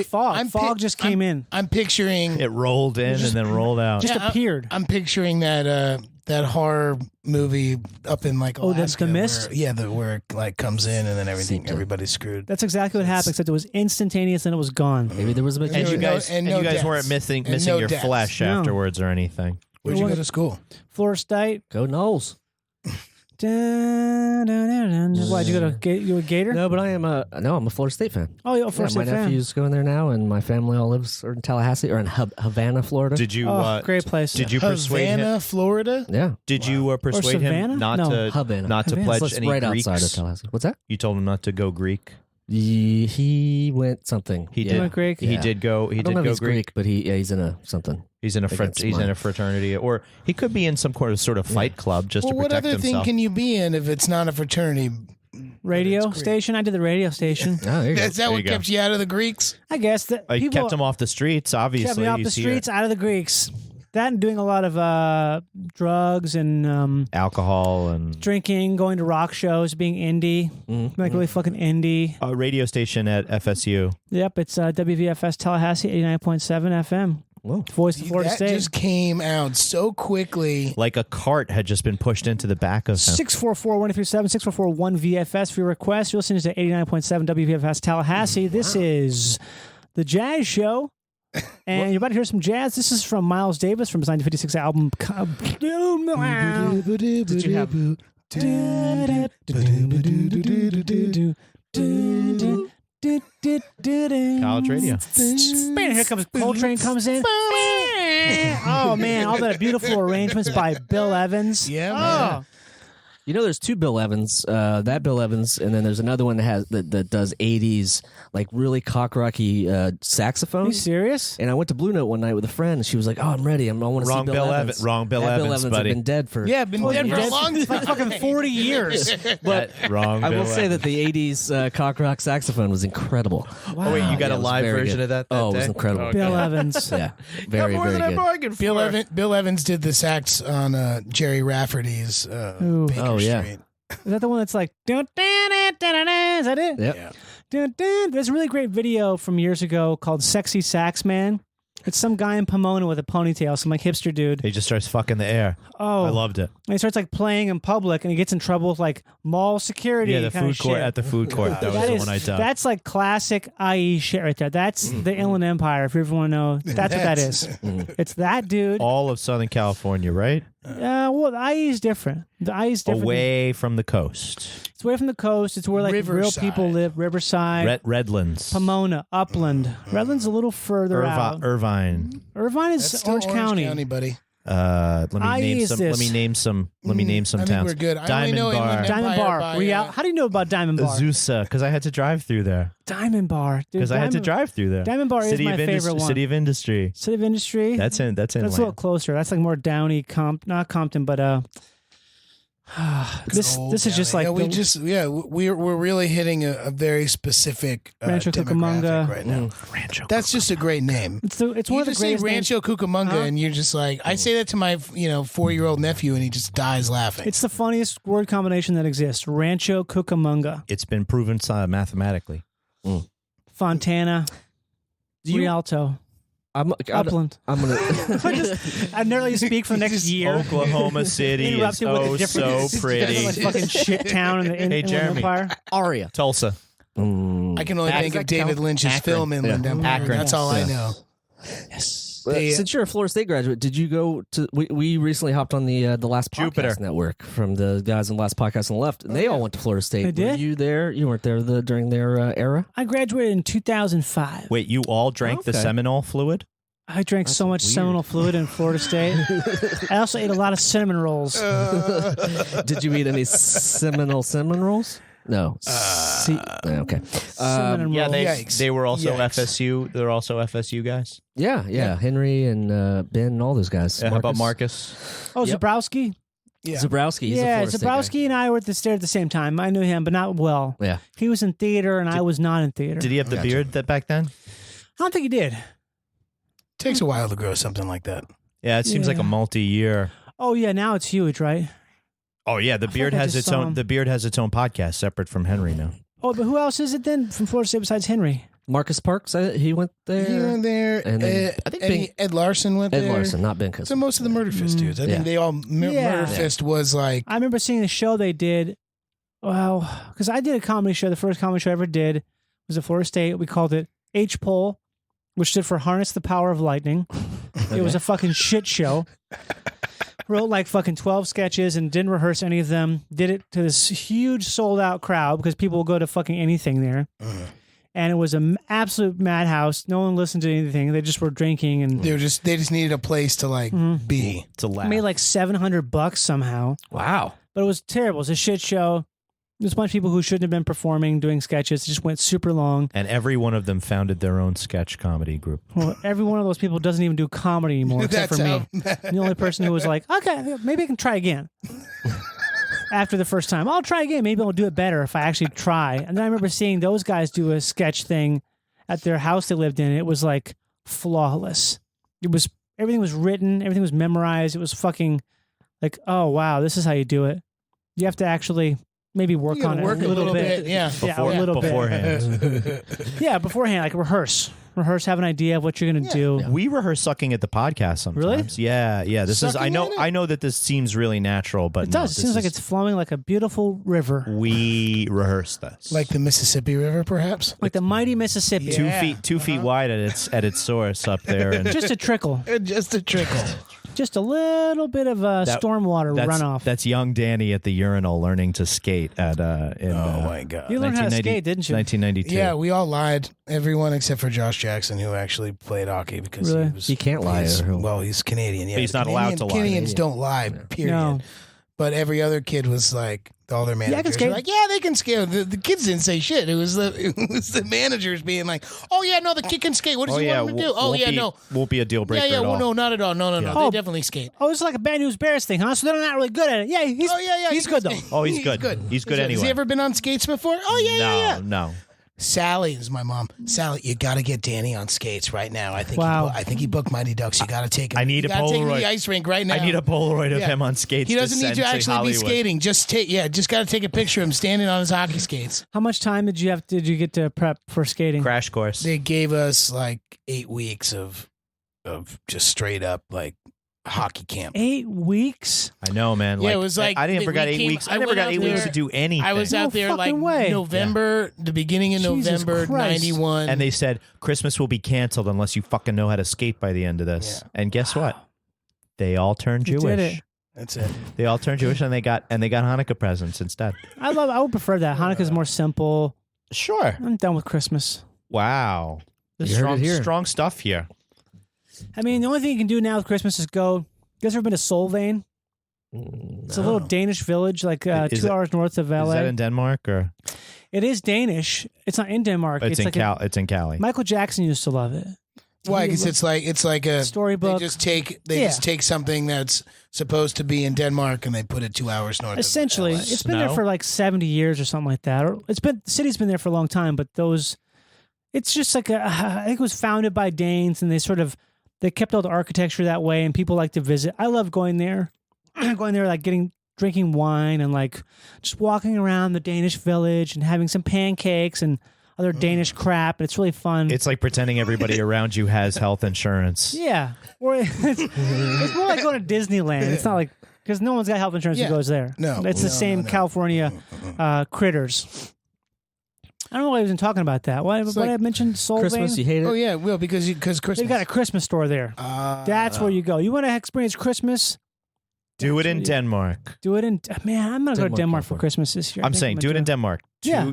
fog. Fog just came in. I'm picturing It rolled in and then rolled out. Just Yeah, appeared. I'm picturing that horror movie up in like Alaska. That's The Mist? where it like comes in and then Seeped in. everybody's screwed. That's exactly what happened, except it was instantaneous and it was gone. Maybe there was a And and you no- guys, and and no you guys deaths. weren't missing And no your deaths. flesh No. afterwards or anything. Where'd you go to school? Florida State. Go Knowles. Why'd you go to you a Gator? No, but I'm a Florida State fan. Oh, you're a Yeah, Florida my State fan. nephew's going there now, and my family all lives in Tallahassee or in Havana, Florida. Did you? Oh, great place. Did you persuade him? Havana, Florida? Yeah, Did you persuade Savannah? him not No. to Havana. not to Havana. pledge So it's any right Greeks? outside of Tallahassee. What's that? You told him not to go Greek. He went something. He Yeah. did. went Greek? He Yeah. did go. He I don't did know if go he's Greek, but he's in a something. He's in a I think that's he's in mine. a fraternity, or he could be in some sort of fight club just Well, to what protect other thing himself. can you be in if it's not a fraternity? Radio Greek. station. I did the radio station. Oh, there you go. Is that There what you go. kept you out of the Greeks? I guess that He people kept him off the streets. Obviously, kept me off you the see streets, out of the Greeks. That and doing a lot of drugs and alcohol and drinking, going to rock shows, being indie, like really fucking indie. a radio station at FSU. Yep, it's WVFS Tallahassee 89.7 FM. Whoa. Voice of Florida That State. just came out so quickly. Like a cart had just been pushed into the back of him. 644-1337, 644-1VFS for your request. You're listening to 89.7 WVFS Tallahassee. This is The Jazz Show. And you're about to hear some jazz. This is from Miles Davis from his 1956 album. Did you have... College radio. Man, here comes Coltrane comes in. Oh man, all that beautiful arrangements by Bill Evans. Yeah, Oh, man. You know, there's two Bill Evans. That Bill Evans, and then there's another one that does 80s like really cock rocky are you saxophones. serious? And I went to Blue Note one night with a friend, and she was like, "Oh, I'm ready. I want to see Wrong Bill Bill Evans." Evans. Wrong Bill That Evans, Bill buddy. Evans had been dead for Yeah, been dead for a Dead long for like time. fucking 40 years. But Wrong. I Bill will say Evans. that the 80s cock rock saxophone was incredible. Oh wait, you got Yeah, a it was live very version good. of that? Oh, it was day? incredible. Okay. Bill Evans. Yeah, very, More very than I good. bargained for. Bill Evans did the sax on Jerry Rafferty's Ooh. Baker Oh, yeah. Street. Is that the one that's like? Is that it? Yep. Yeah. There's a really great video from years ago called "Sexy Sax Man." It's some guy in Pomona with a ponytail, some like hipster dude. He just starts fucking the air. Oh, I loved it. and he starts like playing in public, and he gets in trouble with like mall security. Yeah, the kind food of court shit. at the food court. That was That the is- one I dug. That's like classic IE shit right there. That's the Inland Empire. If you ever want to know, that's what that is. It's that dude. All of Southern California, right? Well, the IE is different. The IE is different. Away from the coast. It's away from the coast. It's where like real Riverside. people live. Riverside, Redlands. Pomona, Upland. Redland's a little further out. Irvine. Irvine is That's still Orange County. buddy. Let me IE name is some. this. Let me name some. Let me name some I think towns. we're good. I only Diamond know Bar, Inland Diamond Empire Bar. by, Real. How do you know about Diamond Bar? Azusa, because I had to drive through there. Diamond Bar. Dude, Because I had to Diamond- drive through there. Diamond Bar is City my of favorite one. City of Industry. City of Industry. That's in. That's That's a little closer. That's like more Downey, not Compton, but This is just like we're really hitting a very specific Rancho demographic Cucamonga right now. Rancho. That's just a great name. It's one You of the just say greatest names. Rancho Cucamonga, and you're just like, I say that to my 4-year-old nephew, and he just dies laughing. It's the funniest word combination that exists. Rancho Cucamonga, It's been proven mathematically. Fontana, Rialto, Upland. I'm gonna. I've never let you speak for the next year. Oklahoma City is Interrupted with a so different- pretty. Like fucking shit town in the Inland Jeremy. Empire. Aria. Tulsa. I can only think of David Lynch's Akron. film Inland Empire. Akron. That's all I know. Since you're a Florida State graduate, did you go to? We recently hopped on the last podcast Jupiter network from the guys on the last podcast on the left, and they all went to Florida State. They did? Were you there? You weren't there during their era. I graduated in 2005. Wait, you all drank the Okay. Seminole fluid? I drank so much Seminole fluid in Florida State. I also ate a lot of cinnamon rolls. Did you eat any cinnamon rolls? No. Okay. Cinnamon Yeah, rolls. they were also Yikes. FSU. They're also FSU guys. Yeah. Henry and Ben and all those guys. How about Marcus? Oh, Yep. Zabrowski? Yeah. Zabrowski. He's a Yeah, Florida State Zabrowski and I were at the same time. I knew him, but not well. guy. Yeah. He was in theater, and I was not in theater. Did he have the Gotcha. beard that back then? I don't think he did. Takes a while to grow something like that. Yeah, it seems like Yeah. a multi-year. Oh yeah, now it's huge, right? Oh yeah, the I beard think I has just its saw own. him. The beard has its own podcast separate from Henry now. Oh, but who else is it then from Florida State besides Henry? Marcus Parks. He went there. He went there. And then I think Ed Larson went Ed there. Larson, not Ben Cousins. So most of the Murder Fist dudes. I Yeah. think they all Murder Fist was like I remember seeing the show they did. Well, because I did a comedy show. The first comedy show I ever did was at Florida State. We called it H-Pole, which stood for Harness the Power of Lightning. It was a fucking shit show. Wrote like fucking 12 sketches and didn't rehearse any of them. Did it to this huge sold out crowd because people will go to fucking anything there. And it was an absolute madhouse. No one listened to anything. They just were drinking and they just needed a place to like be. To laugh. made like $700 somehow. Wow. But it was terrible. It was a shit show. There's a bunch of people who shouldn't have been performing, doing sketches. It just went super long. And every one of them founded their own sketch comedy group. Well, every one of those people doesn't even do comedy anymore, except for me. The only person who was like, okay, maybe I can try again. After the first time, I'll try again. Maybe I'll do it better if I actually try. And then I remember seeing those guys do a sketch thing at their house they lived in. It was like flawless. Everything was written. Everything was memorized. It was fucking like, oh, wow, this is how you do it. You have to actually maybe work on it a little bit. Yeah. Yeah, a little bit. Beforehand. Yeah, beforehand, like rehearse, have an idea of what you're gonna do. We rehearse sucking at the podcast sometimes. Really? Yeah. This is. I Sucking at it? know that this seems really natural, but It does. It seems like it's flowing like a beautiful river, We rehearse this Like the Mississippi River, perhaps. like the mighty Mississippi. Yeah. 2 feet wide at its source up there, and Just a trickle, Just a trickle. just a little bit of stormwater runoff. That's young Danny at the urinal learning to skate at in my God. You learned how to 1990 skate, didn't you? 1992. Yeah, we all lied. Everyone except for Josh Jackson, who actually played hockey because Really? He can't lie. He's Canadian. Yeah, But he's not allowed to lie. Canadians don't lie. Period. No. But every other kid was like, all their I can managers skate. were like, yeah, they can skate. The kids didn't say shit. It was the managers being like, oh yeah, no, the kid can skate. What does he want him to do? Oh yeah, no. Won't be a deal breaker Yeah, at well, all. no, not at all. No. Oh. They definitely skate. Oh, it's like a Bad News Bears thing, huh? So they're not really good at it. Yeah, he's he's good though. Oh, he's good. He's good anyway. Has he ever been on skates before? Oh yeah. No. Sally is my mom. Sally, you got to get Danny on skates right now. I think. Wow. I think he booked Mighty Ducks. You got to take him. I need you a gotta take him to Polaroid. the ice rink right now. I need a Polaroid of Yeah. him on skates. He doesn't need send to actually be Hollywood. skating. Just got to take a picture of him standing on his hockey skates. How much time did you get to prep for skating? Crash course. They gave us like 8 weeks of just straight up like hockey camp. 8 weeks? I know, man. Yeah, it was like I never got 8 weeks. I never got 8 weeks to do anything. I was out there like fucking way. November, the beginning of Jesus November Christ. '91, and they said Christmas will be canceled unless you fucking know how to skate by the end of this. Yeah. And guess what? They all turned You Jewish. did it. That's it. They all turned Jewish, and they got Hanukkah presents instead. I would prefer that. Hanukkah's more simple. Sure. I'm done with Christmas. Wow. This You heard it here. strong stuff here. I mean, the only thing you can do now with Christmas is go. You guys ever been to Solvang? It's a little Danish village, like 2 hours north of LA. Is that in Denmark or? It is Danish. It's not in Denmark. It's in like It's in Cali. Michael Jackson used to love it. Why? Because it's like a storybook. They just take something that's supposed to be in Denmark and they put it 2 hours north. Essentially, of LA. it's been there for like 70 years or something like that. Or the city's been there for a long time, but it's just like I think it was founded by Danes, and they kept all the architecture that way, and people like to visit. I love going there, like drinking wine and like just walking around the Danish village and having some pancakes and other Danish crap, and it's really fun. It's like pretending everybody around you has health insurance. Yeah, or it's more like going to Disneyland. It's not like because no one's got health insurance who goes there. No, it's the same California critters. I don't know why I was even talking about that. What I mentioned? Solvang? Christmas, you hate it? Oh yeah, well because Christmas. They've got a Christmas store there. That's where you go. You want to experience Christmas? Do it in Denmark. Do it in man. I'm gonna go to Denmark for Christmas this year. I'm saying do it in Denmark.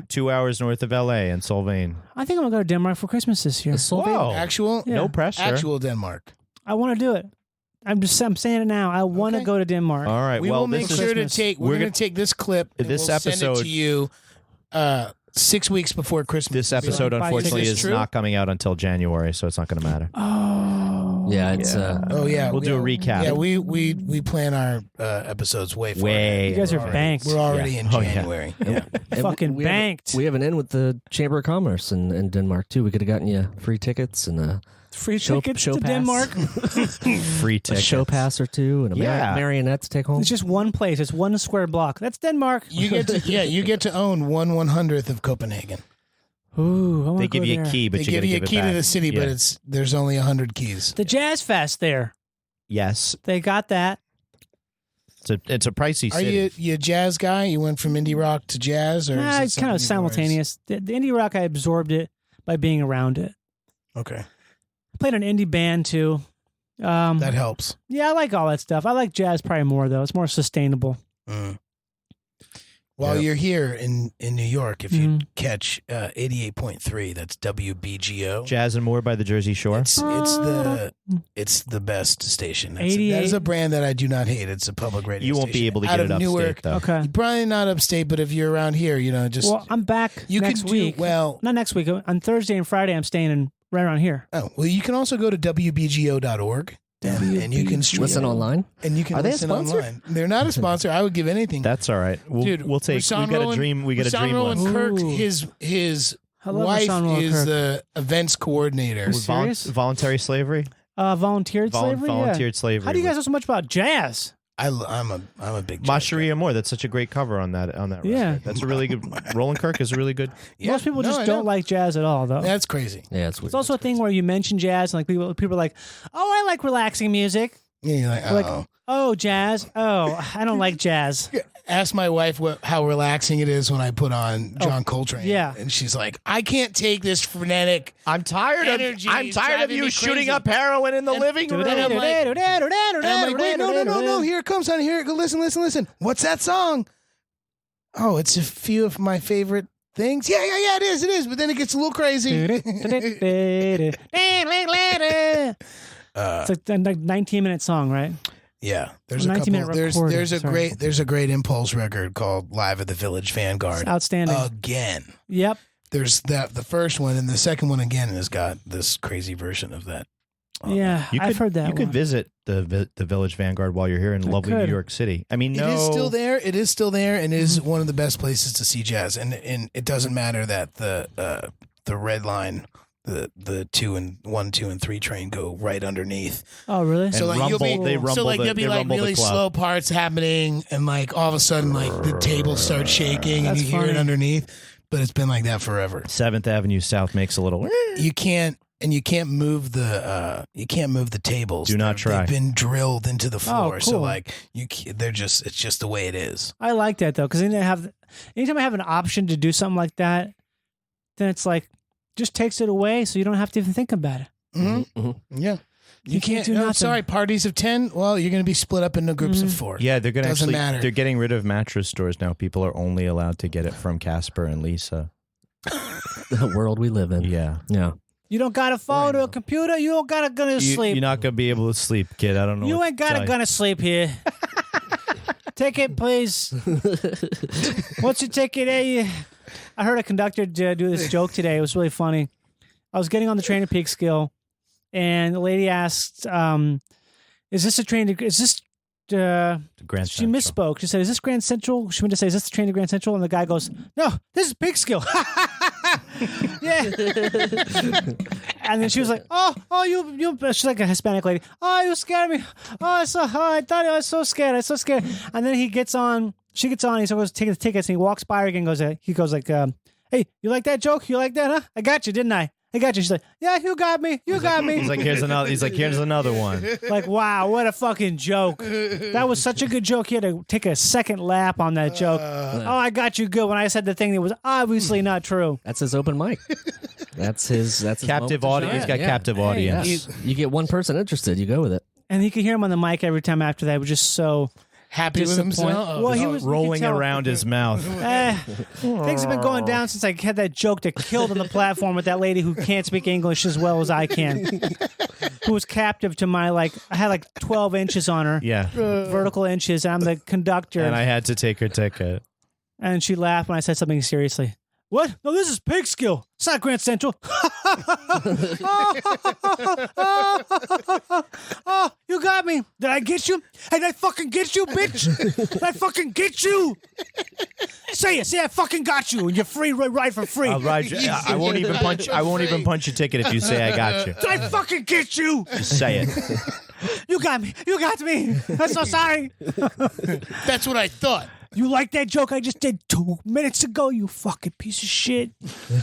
Two hours north of LA in Solvang. I think I'm gonna go to Denmark for Christmas this year. Whoa. Actual? Yeah. No pressure. Actual Denmark. I want to do it. I'm saying it now. I want to go to Denmark. All right. We will make sure to take. We're going to take this clip. And this we'll episode send it to you 6 weeks before Christmas. This episode, unfortunately, is not coming out until January, so it's not going to matter. Oh, yeah. It's we'll do a recap. Yeah, we plan our episodes way far ahead. You guys are banked. We're already in January. Yeah. Fucking banked. We have an in with the Chamber of Commerce in Denmark too. We could have gotten you free tickets and free show tickets pass. to Denmark. Free a tickets. show pass or two and a marionette to take home. It's just one place. It's one square block. That's Denmark. You get to own 1/100th of Copenhagen. Ooh, they give you a key, but they you give you a key to the city, but there's only 100 keys. The Jazz Fest there. Yes, they got that. It's a pricey city. Are you a jazz guy? You went from indie rock to jazz, or is It's kind of simultaneous. The indie rock, I absorbed it by being around it. Okay, I played an indie band too. That helps. Yeah, I like all that stuff. I like jazz probably more though. It's more sustainable. While you're here in New York, if you catch 88.3, that's WBGO. Jazz and More by the Jersey Shore. It's the best station. That is a brand that I do not hate. It's a public radio You won't station. be able to out get of it upstate, Newark. though. Okay. Probably not upstate, but if you're around here, Well, I'm back next week. Well, not next week. On Thursday and Friday, I'm staying right around here. Oh, well, you can also go to WBGO.org. And you can listen online. And you can Are they a listen sponsor? online. They're not a sponsor. I would give anything. That's all right. Dude, we'll take. Rashawn We got Rowan- a dream. We got a Rashawn dream Rowan list. Kirk, his I love wife Rashawn Rowan is Kirk. the events coordinator. Who's serious? Voluntary slavery. Volunteered slavery. Volunteered slavery. How do you guys know so much about jazz? I'm a big Masheria Moore. That's such a great cover on that. Yeah. record. That's a really good. Roland Kirk is a really good. Yeah, Most people no, just I don't know. like jazz at all, though. That's crazy. Yeah, it's weird. It's also a thing where you mention jazz, and like people are like, "Oh, I like relaxing music." Yeah, you're like, Like, oh. "Oh, jazz. Oh, I don't like jazz." Ask my wife how relaxing it is when I put on John Coltrane. yeah. And she's like, I can't take this frenetic. I'm tired Energy I'm is tired of driving you me shooting crazy. up heroin in the living room. And I'm like, wait, no. Here it comes, honey. Here it goes. Listen. What's that song? Oh, it's a few of my favorite things. Yeah, it is. But then it gets a little crazy. It's like a 19-minute song, right? Yeah, there's A a 19-minute couple. recording, There's a great Impulse record called Live at the Village Vanguard. It's outstanding. Again, Yep. there's the first one, and the second one again has got this crazy version of that. Yeah, I've heard that You could one. visit the Village Vanguard while you're here in lovely could. New York City. I mean, It is still there. It is still there, and is one of the best places to see jazz. And it doesn't matter that the Red Line, the 1, 2, and 3 train go right underneath. Oh, really? And So like rumble, they rumble so like the- there'll be they like rumble the really club. slow parts happening, and like all of a sudden like the table starts shaking, and That's you hear it funny. underneath. But it's been like that forever. 7th Avenue South makes a little. You can't move the tables. Do not try. They've been drilled into the floor, so cool. like it's just the way it is. I like that though, because anytime I have an option to do something like that, then it's like just takes it away, so you don't have to even think about it. Yeah. You can't do no, nothing. sorry, parties of 10. Well, you're going to be split up into groups of 4. Yeah, they're going to Doesn't actually. matter. They're getting rid of mattress stores now. People are only allowed to get it from Casper and Lisa. The world we live in. Yeah. You don't got a phone or a computer. You don't got a gun to sleep. You're not going to be able to sleep, kid. I don't know. You what ain't to got tell a you. gun to sleep here. Ticket, please. What's your ticket? Hey, I heard a conductor do this joke today. It was really funny. I was getting on the train at Peekskill, and the lady asked, "Is this a train to? Is this?" Grand She Central. misspoke. She said, "Is this Grand Central?" She meant to say, "Is this the train to Grand Central?" And the guy goes, "No, this is Big Skill." Yeah. And then she was like, "Oh, you." She's like a Hispanic lady. "Oh, you scared me. I thought I was so scared. I was so scared." And then he gets on. She gets on. He goes to take the tickets, and he walks by her again. He goes like, "Hey, you like that joke? You like that, huh? I got you, didn't I? I got you." She's like, "Yeah, you got me. You got me." He's like, here's another one. Like, wow, what a fucking joke. That was such a good joke. He had to take a second lap on that joke. I got you good when I said the thing that was obviously not true. That's his open mic. That's his Captive moment to audience. He's got shine. captive audience. Yes. You get one person interested, you go with it. And you could hear him on the mic every time after that. It was just so Happy with disappointed. himself. Well, he was Rolling around his mouth. Things have been going down since I had that joke that killed on the platform with that lady who can't speak English as well as I can, who was captive to my I had like 12 inches on her, Yeah. vertical inches. And I'm the conductor, And I had to take her ticket. and she laughed when I said something seriously. What? No, this is Pig Skill. It's not Grand Central. Oh, you got me. Did I get you? Hey, did I fucking get you, bitch? Did I fucking get you? Say it. Say I fucking got you, and you're free ride for free. I'll ride you. I won't even punch. I won't even punch your ticket if you say I got you. Did I fucking get you? Just say it. You got me. You got me. I'm so sorry. That's what I thought. You like that joke I just did 2 minutes ago, you fucking piece of shit?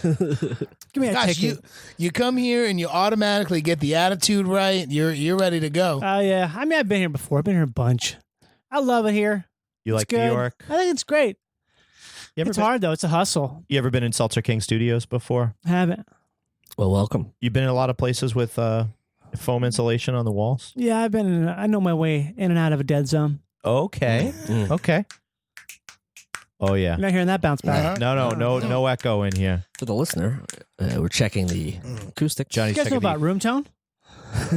Give me a Gosh, ticket. you come here and you automatically get the attitude right. You're ready to go. Oh, yeah. I mean, I've been here before. I've been here a bunch. I love it here. You It's like New good. York? I think it's great. You ever It's been, hard, though. It's a hustle. You ever been in Seltzer King Studios before? I haven't. Well, welcome. You've been in a lot of places with foam insulation on the walls? Yeah, I know my way in and out of a dead zone. Okay. Okay. Oh, yeah. You're not hearing that bounce back. Uh-huh. No echo in here. For the listener, we're checking the acoustic. Johnny's You guys know about room tone?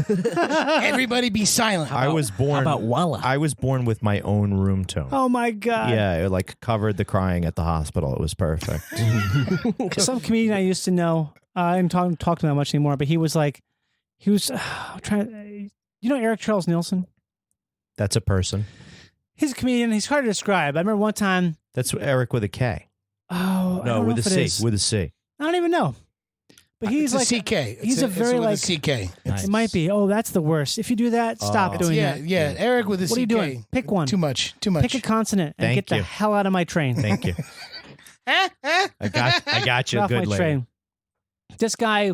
Everybody be silent. I was born. How about Walla? I was born with my own room tone. Oh, my God. Yeah, it covered the crying at the hospital. It was perfect. Some comedian I used to know, I didn't talk to him that much anymore, but he was trying. You know Eric Charles Nielsen? That's a person. He's a comedian. He's hard to describe. I remember one time. That's Eric with a K. Oh, I No, don't know with a if it C. is. With a C. I don't even know. But he's it's like a CK. he's a very with like a CK. Nice. It might be. Oh, that's the worst. If you do that, stop doing Yeah, that. yeah. Eric with a CK. What are you doing? Pick one. Too much. Pick a consonant and Thank get the you. hell out of my train. Thank you. I got Get you. off my Good lady. train. This guy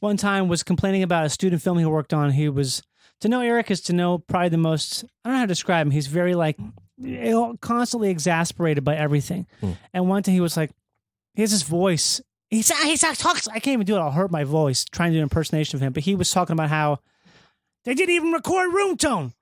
one time was complaining about a student film he worked on. To know Eric is to know probably the most. I don't know how to describe him. He's very constantly exasperated by everything. And one time he was like, he has this voice. He talks. I can't even do it. I'll hurt my voice trying to do an impersonation of him. But he was talking about how they didn't even record room tone.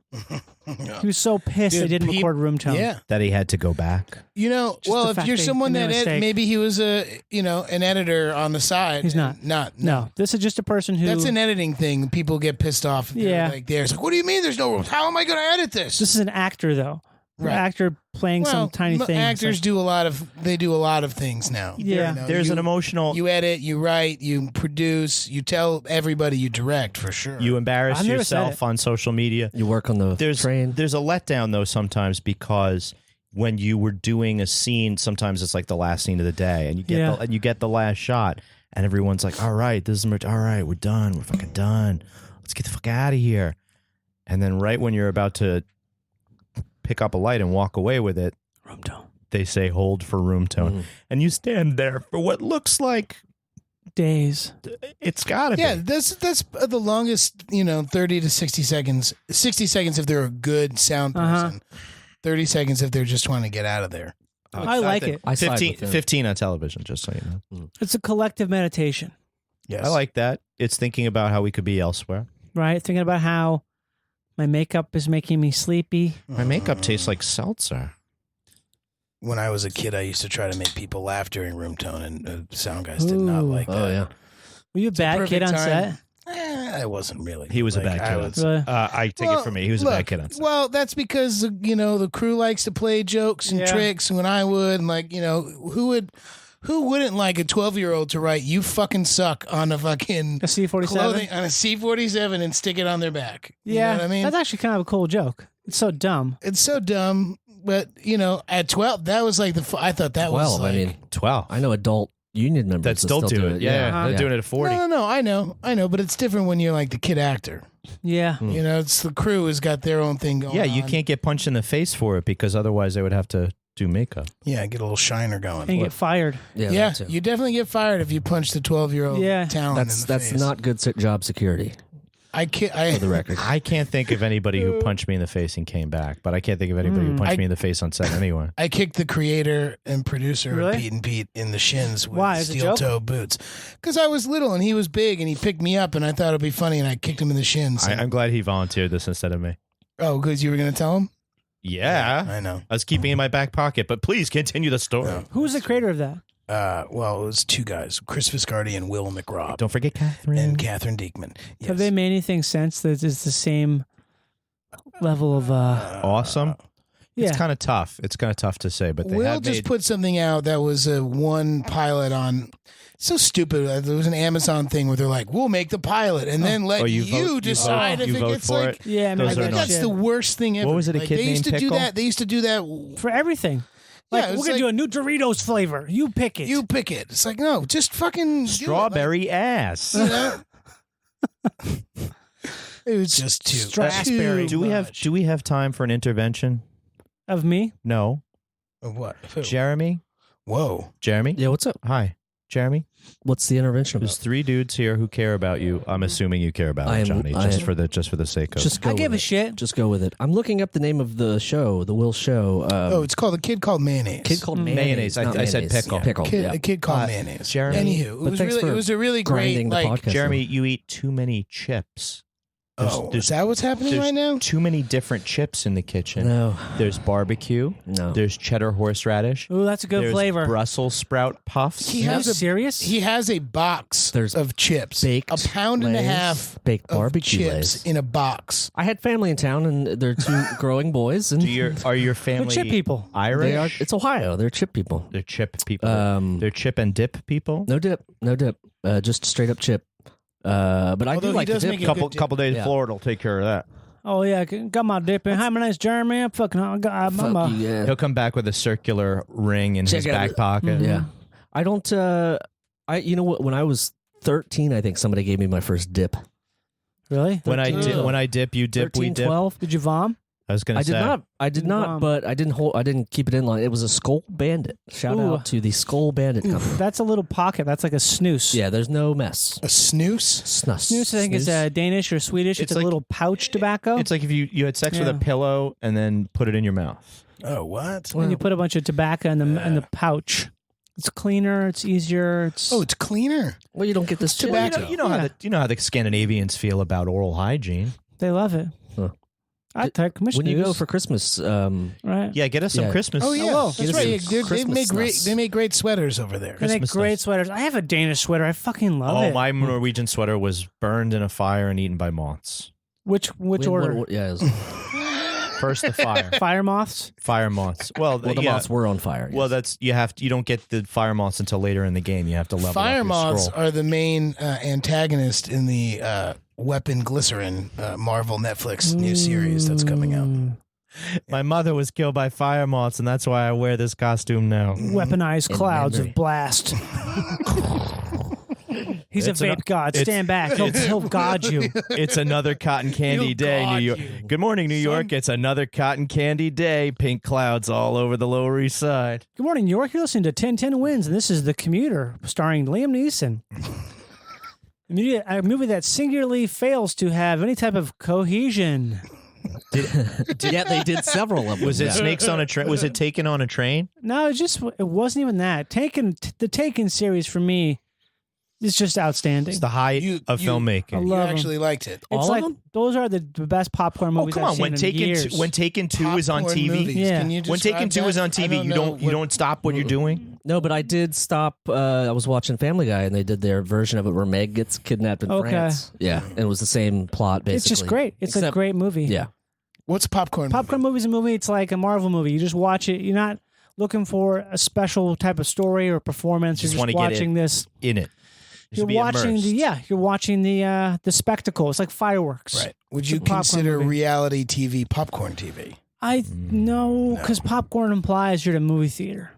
He was so pissed Dude, they didn't record room tone. Yeah. That he had to go back. Just the Well, if fact you're they someone made a that mistake. maybe he was an editor on the side. He's not. No, this is just a person who. That's an editing thing. People get pissed off. Yeah. It's like, what do you mean there's no rules? How am I going to edit this? This is an actor though. Right. An actor playing some tiny thing. Actors do a lot of things now. Yeah. There's an emotional. You edit, you write, you produce, you tell everybody you direct for sure. You embarrass I've never said yourself it. on social media. You work on the train. There's a letdown though sometimes because when you were doing a scene, sometimes it's like the last scene of the day, and you get the last shot, and everyone's like, "All right, this is all right. We're done. We're fucking done. Let's get the fuck out of here." And then right when you're about to pick up a light and walk away with it, room tone. they say hold for room tone, and you stand there for what looks like Days. it's gotta Yeah, be. that's the longest, 30 to 60 seconds. 60 seconds if they're a good sound person. 30 seconds if they're just trying to get out of there. I like it. I side with him. 15 on television, just so you know. It's a collective meditation, Yes. I like that. It's thinking about how we could be elsewhere. right? Thinking about how my makeup is making me sleepy. My makeup tastes like seltzer. When I was a kid, I used to try to make people laugh during room tone, and sound guys did not like that. Oh, yeah. Were you a bad kid on set? I wasn't really. He was a bad kid on set. Really? I take it from me. He was a bad kid on set. Well, that's because the crew likes to play jokes and Yeah. tricks when I would, and who who wouldn't like a 12-year-old to write "You fucking suck" on a fucking A C-47? clothing on a C-47 and stick it on their back? You Yeah, know what I mean, that's actually kind of a cool joke. It's so dumb. it's so dumb. But at 12, that was like I thought that was 12. like, I mean, 12. I know adult union members That still do it. Yeah, Uh-huh. they're Yeah. doing it at 40. no, I know, but it's different when you're like the kid actor. Yeah. It's the crew has got their own thing going. Yeah, you on. can't get punched in the face for it because otherwise they would have to do makeup. Yeah, get a little shiner going. And you get fired. Yeah, Yeah, that too. you definitely get fired if you punch the 12-year-old Yeah. talent That's in the face. not good job security I can't. for the record. I can't think of anybody who punched me in the face and came back, but I can't think of anybody who punched me in the face on set anyway. I kicked the creator and producer Really? of Pete and Pete in the shins with Why? Is it a joke? steel-toe boots. Because I was little and he was big and he picked me up and I thought it'd be funny and I kicked him in the shins. I'm glad he volunteered this instead of me. Oh, because you were going to tell him? Yeah. I know. I was keeping it in my back pocket, but please continue the story. Yeah. Who was the creator of that? Well, it was two guys, Chris Viscardi and Will McRobb. Don't forget Catherine. And Catherine Diekman. Yes. Have they made anything since that is the same level of Awesome. yeah. It's kind of tough. It's kind of tough to say, but they Will have just made... put something out that was a one pilot on. So stupid. There was an Amazon thing where they're like, "We'll make the pilot, and then let you decide if you it vote gets for like." it. Yeah, I mean, Those I are think not- that's shit. the worst thing ever. What was it, a kid they used named to do Pickle? that. They used to do that. for everything. Like, Yeah, we're it's gonna like- do a new Doritos flavor. You pick it. You pick it. It's like no, just fucking do it. Strawberry ass. Like, you know? It was just too. Strasberry. too Do we have time for an intervention? of me. No. much. What? Who? Jeremy? Whoa. Jeremy? Yeah, what's up? Hi. Jeremy? What's the intervention There's about? 3 dudes here who care about you. I'm assuming you care about I it, am- Johnny, I just am- for the sake of Just go I give a with it. shit. Just go with it. I'm looking up the name of the show, the Will Show. Oh, it's called A Kid Called Mayonnaise. Kid called Mayonnaise. Mayonnaise. I said Mayonnaise. pickle. Pickle. yeah. A Kid Called Uh, Mayonnaise. Jeremy- Anywho, But thanks for it was a really great grinding the like. podcast. Jeremy, you eat too many chips. Is that what's happening right now? Too many different chips in the kitchen. No, There's barbecue. no. There's cheddar horseradish. Ooh, that's a good There's flavor. Brussels sprout puffs. He Are you has a serious? He has a box There's of chips, baked a pound and a Lay's, half baked of barbecue chips Lay's. in a box. I had family in town, and they're 2 growing boys, and Are your They're family chip people. Irish? they are. It's Ohio. They're chip people. They're chip people. They're chip and dip people. No dip, just straight up chip. But I Although do he like the does dip. make a Couple good dip. couple days Yeah. in Florida will take care of that. Oh yeah, got my dip in. Hi, my name's Jeremy. I'm fucking. I'm Fuck a, you, yeah. He'll come back with a circular ring in Check his it back out. pocket. Yeah. I don't. You know what? When I was 13, I think somebody gave me my first dip. really? When I 13. when I dip, you dip, 13, we dip. 12. Did you vom? I was gonna I say. did not. I did not. Wow. But I didn't keep it in line. It was a Skull Bandit. Shout Ooh. out to the Skull Bandit company. That's a little pocket. That's like a snooze. Yeah, there's no mess. A snooze? Snus. Snooze, I think, is Danish or Swedish. It's, It's a like- little pouch tobacco. It's like if you had sex with Yeah. a pillow and then put it in your mouth. Oh, what? and you put a bunch of tobacco in the pouch. It's cleaner. It's easier. It's Oh, it's cleaner. Well, you don't get this Tobacco. chili. You know how the Scandinavians feel about oral hygiene. they love it. Huh. I take commission. When you go for Christmas, right. Yeah, get us some Yeah. Christmas. Oh, yeah. will. That's Get us right. some They Christmas make great. snus. They make great sweaters over there. They make Christmas great stuff. sweaters. I have a Danish sweater. I fucking love Oh, it. my Norwegian sweater was burned in a fire and eaten by moths. Which order? Yeah, it was- First the fire. Fire moths. Fire moths. Well, well, the yeah. moths were on fire. Well, yes. you don't get the fire moths until later in the game. You have to level Fire up your moths scroll. are the main antagonist in the Weapon Glycerin Marvel Netflix new series that's coming out. My mother was killed by fire moths, and that's why I wear this costume now. Weaponized In clouds memory. of blast. He's It's a an- vape god. it's- Stand back. He'll god you. It's another cotton candy He'll day, New God York. you. Good morning, New York. It's another cotton candy day. Pink clouds all over the Lower East Side. Good morning, New York. You're listening to 1010 Wins, and this is The Commuter, starring Liam Neeson. A movie that singularly fails to have any type of cohesion. yeah, they did several of them. Was it yeah. Snakes on a Train? Was it Taken on a Train? No, it wasn't even that. The Taken series for me is just outstanding. It's the height of I filmmaking. You love 'em. actually liked it. It's all of like them? those are the best popcorn Oh, movies come I've on! seen in years. When Taken 2 is on Popcorn TV, movies. Yeah. Can you when Taken describe 2 is that? on TV, I you don't stop what you're doing. No, but I did stop. I was watching Family Guy, and they did their version of it where Meg gets kidnapped in Okay. France. Yeah, and it was the same plot, basically. It's just great. It's a Except- great movie. Yeah. What's popcorn? Popcorn movie's a movie. It's like a Marvel movie. You just watch it. You're not looking for a special type of story or performance. Just You're wanna just get watching this. In it. You're watching you're watching the spectacle. It's like fireworks. Right. Would you It's a popcorn consider movie. reality TV popcorn TV? I know, because popcorn implies you're at a movie theater.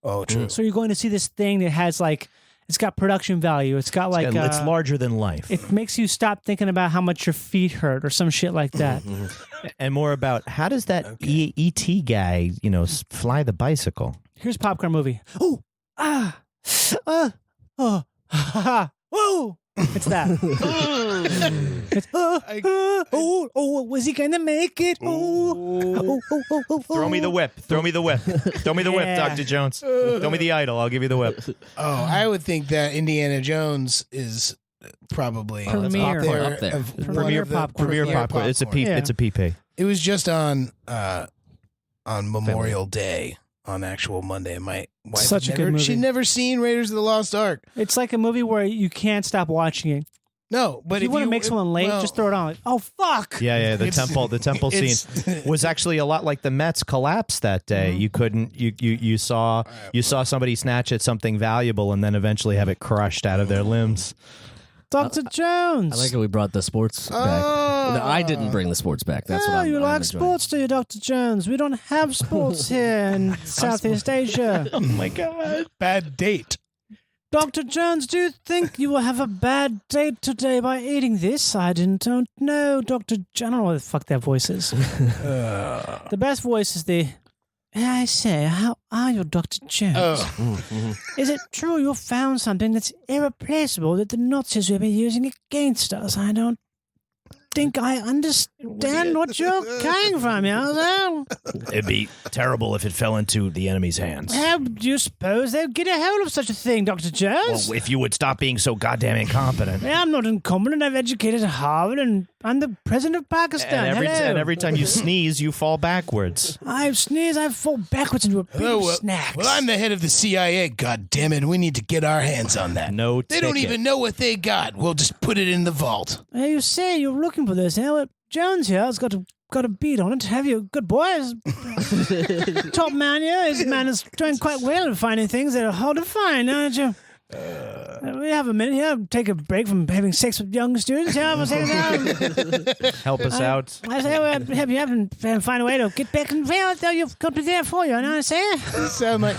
Oh, true. So you're going to see this thing that has like, it's got production value. It's got like, it's larger than life. it makes you stop thinking about how much your feet hurt or some shit like that. And more about how does that E.T. guy, fly the bicycle? Here's a popcorn movie. Oh, whoa! It's that. It's, was he gonna make it? Throw me the whip. Throw me the whip. Throw me the whip, Yeah. Dr. Jones. Throw me the idol. I'll give you the whip. Oh, I would think that Indiana Jones is probably Premier. up there. Up there. of one Premier of the popcorn. Premier popcorn. It's a Yeah. It's a PP. It was just on Memorial Day on actual Monday. My wife Such a had good never, movie. she'd never seen Raiders of the Lost Ark. It's like a movie where you can't stop watching it. No, but If you want to make someone late, just throw it on. Like, oh fuck! Yeah. The It's- temple scene it's- was actually a lot like the Mets collapse that day. You couldn't. You saw somebody snatch at something valuable and then eventually have it crushed out of their limbs. Dr. Jones. I like how we brought the sports back. No, I didn't bring the sports back. That's what you I'm like enjoying. sports, do you, Dr. Jones? We don't have sports here in Southeast Asia. Oh my god! bad date. Dr. Jones, do you think you will have a bad date today by eating this? I don't know, Dr. Jones. I don't know what the fuck that voice is. The best voice is the, I say, how are you, Dr. Jones? Is it true you found something that's irreplaceable that the Nazis will be using against us? I don't think I understand what you're coming from, Yellow. It'd be terrible if it fell into the enemy's hands. How do you suppose they'd get a hold of such a thing, Dr. Jones? Well, if you would stop being so goddamn incompetent. I'm not incompetent. I've educated at Harvard, and I'm the president of Pakistan. And Hello. every time you sneeze, you fall backwards. I sneeze, I fall backwards into a pit of snacks. Well, I'm the head of the CIA. God damn it, we need to get our hands on that. No They don't ticket. even know what they got. We'll just put it in the vault. Hey, you say you're looking for this. Well, Jones here has got a beat on it. Have you? Good boys. Top man here. His man is doing quite well at finding things that are hard to find, aren't you? We have a minute here. Take a break from having sex with young students. Yeah, we'll take it Help us out. I say, have you and find a way to get back and you've got to be there for you. You know what I'm saying?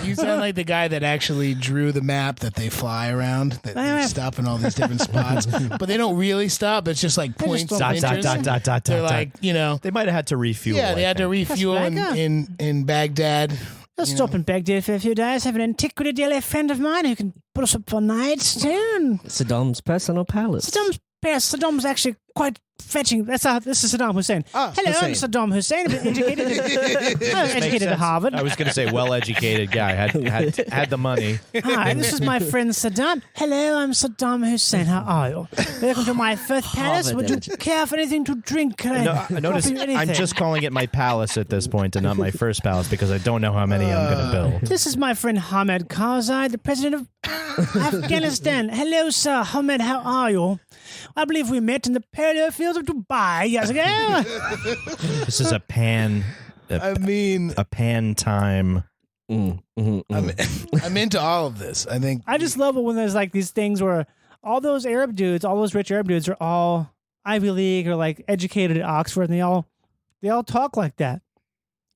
You sound like the guy that actually drew the map that they fly around. That they stop in all these different spots, but they don't really stop. It's just like points of Dot, interest. dot, dot, dot, They're dot, like, They might have had to refuel. yeah, they I had to think. refuel That's in Baghdad. I'll stop in Baghdad for a few days. Have an antiquity dealer friend of mine who can put us up for nights too. Saddam's personal palace. Saddam's actually quite fetching. This is Saddam Hussein. Hello, I'm Hussein. Saddam Hussein. Educated, educated at sense. Harvard. I was going to say well-educated guy had the money. Hi, this is my friend Saddam. Hello, I'm Saddam Hussein. How are you? Welcome to my first palace. Harvard Would you care for anything to drink? No, notice I'm just calling it my palace at this point and not my first palace because I don't know how many I'm going to build. This is my friend Hamed Karzai, the president of Afghanistan. Hello, sir. Hamed, how are you? I believe we met in the parallel fields of Dubai years ago. This is a pan time. I'm into all of this. I think I just love it when there's like these things where all those Arab dudes, all those rich Arab dudes are all Ivy League or like educated at Oxford, and they all talk like that.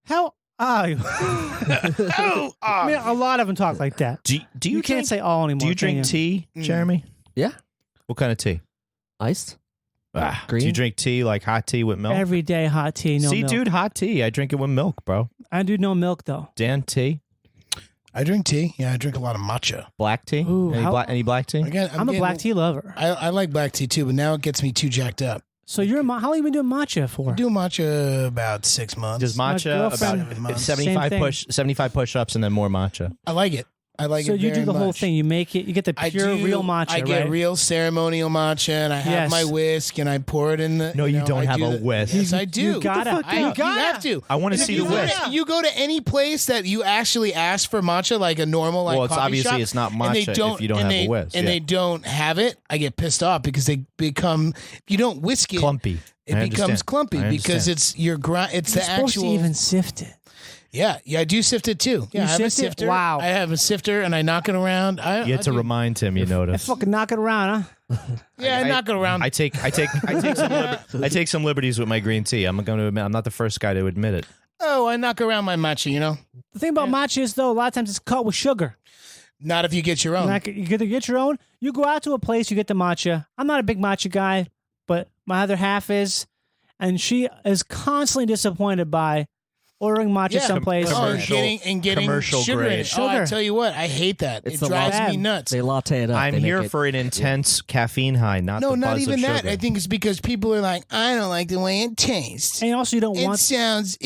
How are you? I mean, a lot of them talk like that. Do you You can't drink, say all anymore. Do you can drink tea, Jeremy? Yeah. What kind of tea? Iced? Do you drink tea like hot tea with milk? Every day hot tea, no See, milk. dude, hot tea. I drink it with milk, bro. I do no milk though. Dan, tea, I drink tea. Yeah, I drink a lot of matcha. black tea. Ooh, Any black tea? Again, I'm a black tea lover. I like black tea too, but now it gets me too jacked up. So you're how long have you been doing matcha for? I do matcha about 6 months. Does matcha girlfriend- about Same 75 push-ups and then more matcha? I like it. I like So it. you do very the whole much. thing. You make it. You get the I pure, do, real matcha. I get right? real ceremonial matcha, and I have Yes. my whisk, and I pour it in the. No, you know, don't I have do a the- whisk. Yes, I do. You gotta. You have to. I want to And see if the you go whisk. to- You go to any place that you actually ask for matcha, like a normal, like Well, it's coffee obviously shop, it's not and they matcha if don't- you don't and have a they- whisk, and yeah. they don't have it. I get pissed off because they become. If you don't whisk it, Clumpy. it I becomes understand. clumpy I because understand. it's your grind. It's You're the supposed actual. to even sift it. Yeah, I do sift it too. Yeah, You I have a sift it? sifter. Wow. I have a sifter and I knock it around. You had to remind him. You I notice. fucking knock it around, huh? Yeah, I knock it around. I take some liberties with my green tea. I'm going to admit I'm not the first guy to admit it. I knock around my matcha. You know, The thing about matcha is, though, a lot of times it's cut with sugar. not if you get your own. Like, you get your own. You go out to a place, you get the matcha. I'm not a big matcha guy, but my other half is, and she is constantly disappointed by ordering matcha someplace. Getting commercial sugar in grade. it. Oh, I tell you what, I hate that. It's It the drives latte. me nuts. They latte it up. I'm They make here it- for an intense caffeine high, not No, the not buzz even of that. sugar. I think it's because people are like, I don't like the way it tastes. And also, you don't It want. sounds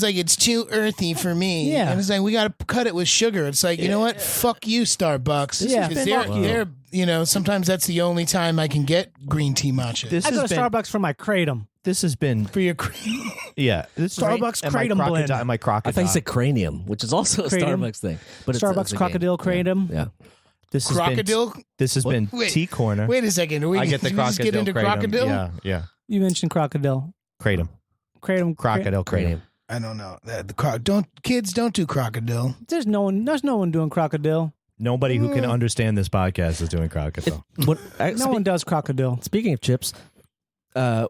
like it's too earthy for me. Yeah. And it's like, we got to cut it with sugar. It's like, you know what? Fuck you, Starbucks. Yeah, 'Cause fuck you. they're, you know, sometimes that's the only time I can get green tea matcha. This I go has to been. Starbucks for my kratom. This has been. For your cream. Yeah. This Starbucks and my Kratom blend. crocodile- My I crocodile. thought you said cranium, which is also a Kratom. Starbucks thing. But Starbucks it's a game. crocodile kratom. Yeah. This has Crocodile? This has been Wait. Tea Corner. Wait a second. I get the did we just crocodile. get into kratom. crocodile? Yeah. You mentioned crocodile. Kratom. Kratom. Crocodile. Kratom. Cranium. I don't know. Kids don't do crocodile. There's no one doing crocodile. Nobody who can understand this podcast is doing crocodile. What, No one does crocodile. Speaking of chips,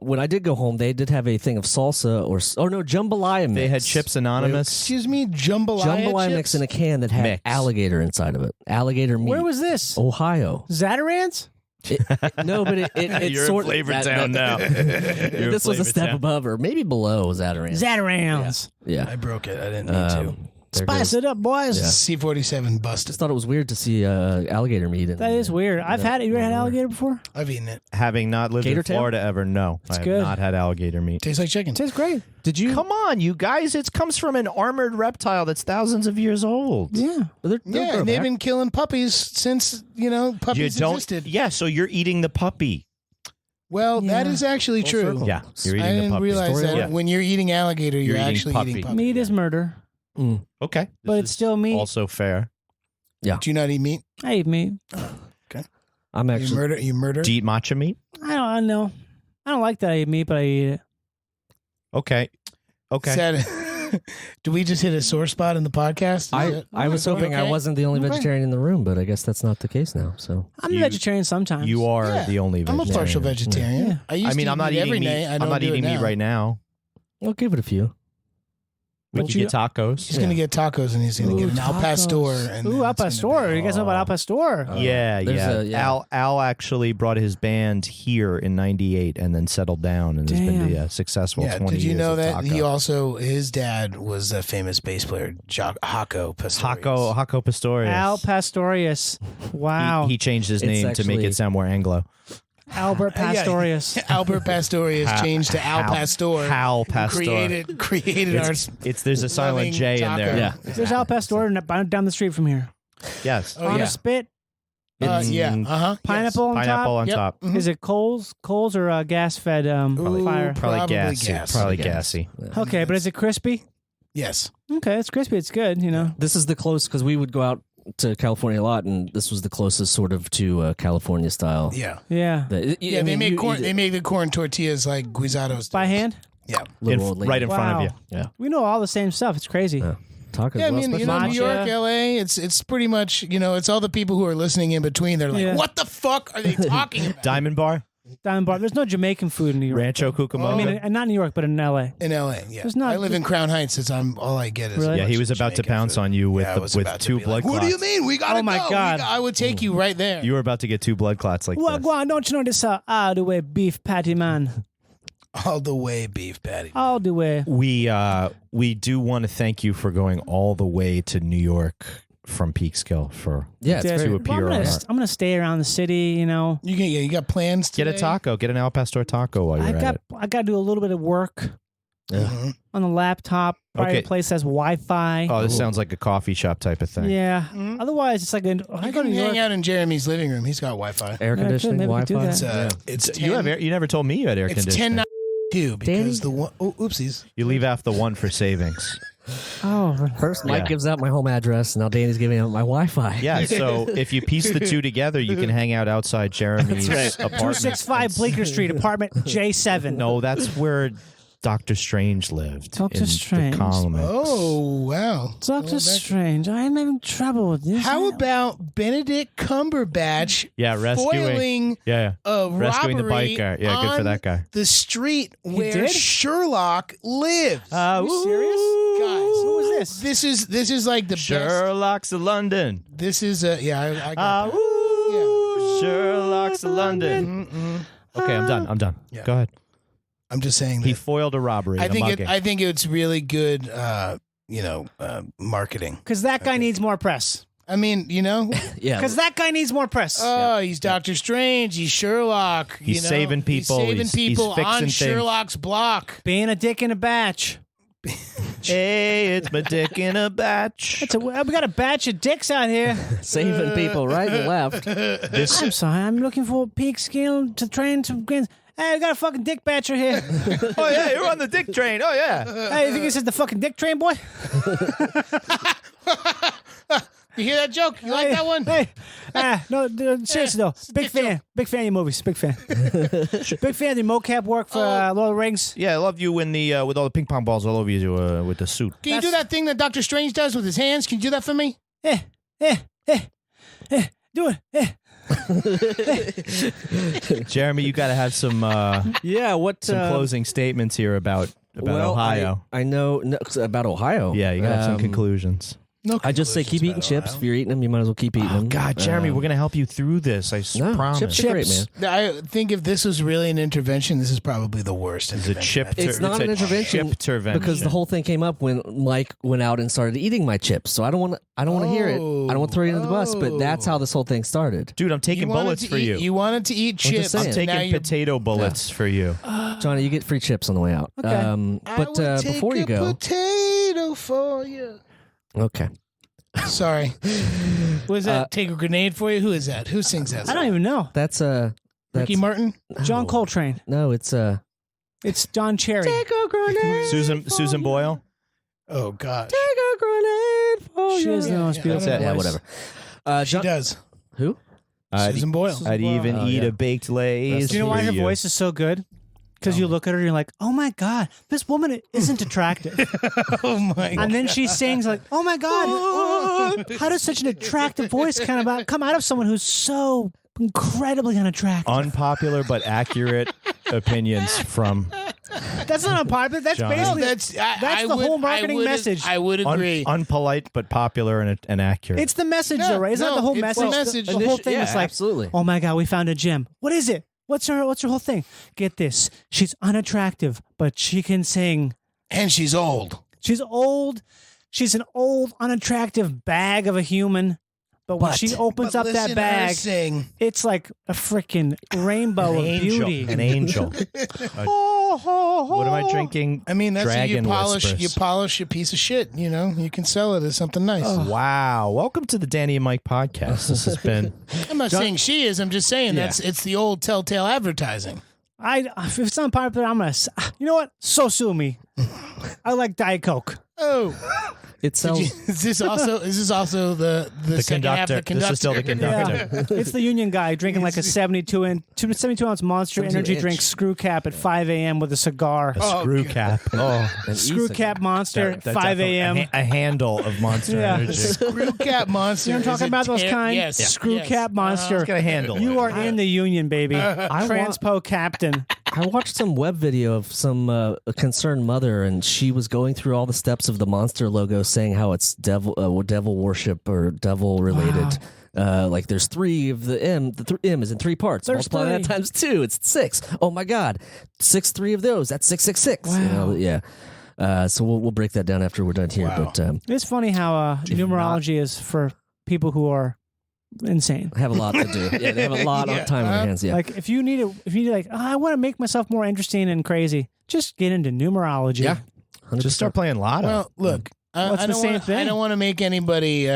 when I did go home, they did have a thing of salsa no, jambalaya mix. They had Chips Anonymous. Excuse me, jambalaya Jambalaya chips? mix in a can that had Mix. alligator inside of it. Alligator meat. Where was this? Ohio? Zatarans? No, but it You're sort in Flavor that- Town that- now. You're in This was a Flavor step Town. above, or maybe below Zatarans. Zatarans. Yeah. I broke it. I didn't mean to. There Spice goes. it up, boys. Yeah. C-47 busted. Just thought it was weird to see alligator meat. That is weird. I've had it. You ever had alligator before? I've eaten it. Having not lived Gator in tail? Florida ever, no. I have good. not had alligator meat. Tastes like chicken. Tastes great. Did you? Come on, you guys. It comes from an armored reptile that's thousands of years old. Yeah. They'll Yeah, grow and they've back. been killing puppies since, puppies existed. Yeah, so you're eating the puppy. Well, that Yeah. is actually Full true. circle. Yeah, you're I eating the didn't puppy. realize Story that of life. when you're eating alligator, you're You're eating actually puppy. eating puppy. Meat is murder, Okay. but This it's is still meat. also fair. Do you not eat meat? I eat meat. I'm You actually. murder? Do you eat matcha meat? I know. I don't like that I eat meat, but I eat it. Okay. Sad. Do we just hit a sore spot in the podcast? I was hoping I wasn't the only Okay. vegetarian in the room, but I guess that's not the case now. So I'm You- a vegetarian sometimes. You are Yeah, the only I'm a vegetarian. partial vegetarian. Yeah. I used I mean, to I'm eat not meat eating every meat. day. I I'm don't not do it eating meat now. right now. I'll give it a few. We But can you- get tacos. He's going to get tacos and he's going to Ooh, get an al tacos. pastor. And Ooh, then al it's gonna pastor. be- You guys know about al pastor? Yeah, There's yeah. a- yeah. Al actually brought his band here in '98 and then settled down and has been Damn. a successful Yeah, 20 did you years know of that taco. his dad was a famous bass player, Jaco Pastorius. Jaco Pastorius. Al Pastorius. Wow. He changed his It's name to make actually- it sound more Anglo. Albert Yeah. Pastorius. Albert Pastorius changed to Al Pastor. Hal Pastor. Created our. There's a silent loving J in taco. there. Yeah. There's Al Pastor down the street from here. Yes. Oh, On yeah. a spit. Yeah. Pineapple on Pineapple top. on Yep. top. Mhm. Is it coals or gas-fed Ooh, fire? Probably gassy. gas. Probably Gas. gassy. Okay, but is it crispy? Yes. Okay, it's crispy. It's good, you know. This is the closest because we would go out to California a lot, and this was the closest sort of to California style. Yeah. Yeah. Yeah. They make corn. They make the corn tortillas like guisados. By hand? Yeah. Right in front of you. Yeah. We know all the same stuff. It's crazy. Yeah. Tacos. Yeah, I well, mean, especially- Matcha. New York, LA, it's pretty much, it's all the people who are listening in between. They're like, Yeah. what the fuck are they talking about? Diamond Bar, Diamond Bar. There's no Jamaican food in New York. Rancho Cucamonga. I mean, and not in New York, but in LA. In LA, yeah. There's not- I live in Crown Heights. It's all I get is. Really? yeah, he was about to pounce on you with Yeah, I the, was with about to two be blood like, clots. What do you mean? We gotta Oh, my go. God. I would take you right there. You were about to get two blood clots like Well, this. go on. Don't you know this all the way beef patty, man? All the way beef patty. All the way. We do want to thank you for going all the way to New York from Peekskill for yeah, it's Did- very. to appear Well, on I'm our- gonna stay around the city, you know. You got plans Get today? a taco. Get an Al Pastor taco while you're at it. I got to do a little bit of work Mhm. on the laptop. Probably Okay. a place has Wi-Fi. Oh, this sounds like a coffee shop type of thing. Yeah. Mhm. Otherwise, it's like I You go to can New York. hang out in Jeremy's living room. He's got Wi-Fi. Air Yeah, conditioning, maybe we could do Wi-Fi. that. It's You 10, have you never told me you had air it's conditioning. 10.92 because the one. Oh, oopsies. You leave off the one for savings. Oh, First, Mike Yeah. gives out my home address, and now Danny's giving out my Wi-Fi. Yeah, so if you piece the two together, you can hang out outside Jeremy's apartment. 265 Bleecker Street, apartment J7. No, that's where Dr. Strange lived. Dr. in Strange. The comics. Oh, wow. Dr. Strange, I'm having trouble with this. How about Benedict Cumberbatch Rescuing. foiling a Rescuing the robbery biker. Yeah, good for on that guy. the street where did? Sherlock lives? Are you serious? Guys, Who was this? This is like the best. Sherlock's of London. This is I got that. Sherlock's of London. Okay, I'm done. Yeah. Go ahead. I'm just saying He that. foiled a robbery. I think it's really good. Marketing. Because that guy needs more press. I mean, Yeah. Because that guy needs more press. oh, he's Doctor Strange. He's Sherlock. He's saving people. He's saving He's people fixing on things. Sherlock's block. Being a dick in a batch. Hey, it's my dick in a batch. We got a batch of dicks out here. Saving people right and left. I'm sorry. I'm looking for a peak scale to train to. Hey, we got a fucking dick batcher here. Oh yeah, you're on the dick train. Oh yeah. Hey, you think this is the fucking dick train, boy? You hear that joke? You like that one? Hey, no, seriously though, big fan of your movies, big fan, big fan of the mocap work for Lord of the Rings. Yeah, I love you when the with all the ping pong balls all over you with the suit. Can you do that thing that Doctor Strange does with his hands? Can you do that for me? Do it. Jeremy, you got to have some What? some closing statements here about Ohio. I know about Ohio. Yeah, you got to have some conclusions. No, I just say keep eating chips. If you're eating them, you might as well keep eating them. God, Jeremy, we're gonna help you through this. I promise. Chips are great, man. I think if this was really an intervention, this is probably the worst It's a intervention. chip. It's not an intervention because the whole thing came up when Mike went out and started eating my chips. So I don't want to hear it. I don't want to throw you under the bus. But that's how this whole thing started. Dude, I'm taking bullets for you. You wanted to eat just chips. saying. I'm taking potato bullets for you. Johnny, you get free chips on the way out. Okay. But before you go, potato for you. okay. Sorry. Was that take a grenade for you? Who is that? Who sings that I song? don't even know. That's Ricky Martin? John Coltrane. No, it's It's Don Cherry. Take a grenade. Susan Boyle. Oh, gosh. Take a grenade for She you. is the most beautiful Yeah, voice. whatever. She does. Who? Susan Boyle. I'd even Oh, eat yeah. a baked Lay's. Do you know why for her you. voice is so good? Because you look at her and you're like, oh my God, this woman isn't attractive. Oh, my God. And then she sings like, oh my God, how does such an attractive voice come out of someone who's so incredibly unattractive? Unpopular but accurate opinions from That's not unpopular. That's Johnny. basically That's the whole marketing message. I would agree. unpolite but popular and accurate. It's the message, No, though, right? Isn't that the whole it's message? the message. The whole thing Yeah, is like, absolutely. oh my God, we found a gem. What is it? What's her whole thing? Get this. She's unattractive, but she can sing. And she's old. She's old. She's an old, unattractive bag of a human. But when she opens But up that listen to her bag, sing. it's like a freaking rainbow of beauty. An angel. What am I drinking? I mean, that's how you Dragon polish. Whispers. You polish a piece of shit. You know, you can sell it as something nice. Wow. Welcome to the Danny and Mike podcast. This has been I'm not saying she is. I'm just saying it's the old telltale advertising. If it's not popular, I'm gonna. You know what? So sue me. I like Diet Coke. Oh, It sells. is this also the second half of conductor. the conductor? This is still the conductor. It's the union guy drinking like a 72 ounce Monster 72 energy inch. drink screw cap at 5 a.m. with a cigar. A screw cap. Oh, an Screw e-cigarette. cap Monster, That's 5 a.m. A handle of Monster Yeah. Energy. Screw cap monster. You know what I'm is talking about? Those kind? Yes. Screw yes. cap Monster. It's got a handle. You are in the union, baby. want- Transpo captain. I watched some web video of some a concerned mother, and she was going through all the steps of the Monster logo, saying how it's devil worship or devil related. Like there's 3 of the M. The M is in 3 parts. There's Multiply that 3. times 2. It's 6. Oh my God, 3 of those. That's 666. Wow. Yeah. So we'll break that down after we're done here. Wow. But It's funny how numerology is for people who are insane. have a lot to do. Yeah, they have a lot of time on their hands. Yeah. Like if you need I want to make myself more interesting and crazy, just get into numerology. Yeah. 100%. Just start playing Lotto. Well, look, Well, it's I the don't same wanna, thing. I don't want to make anybody,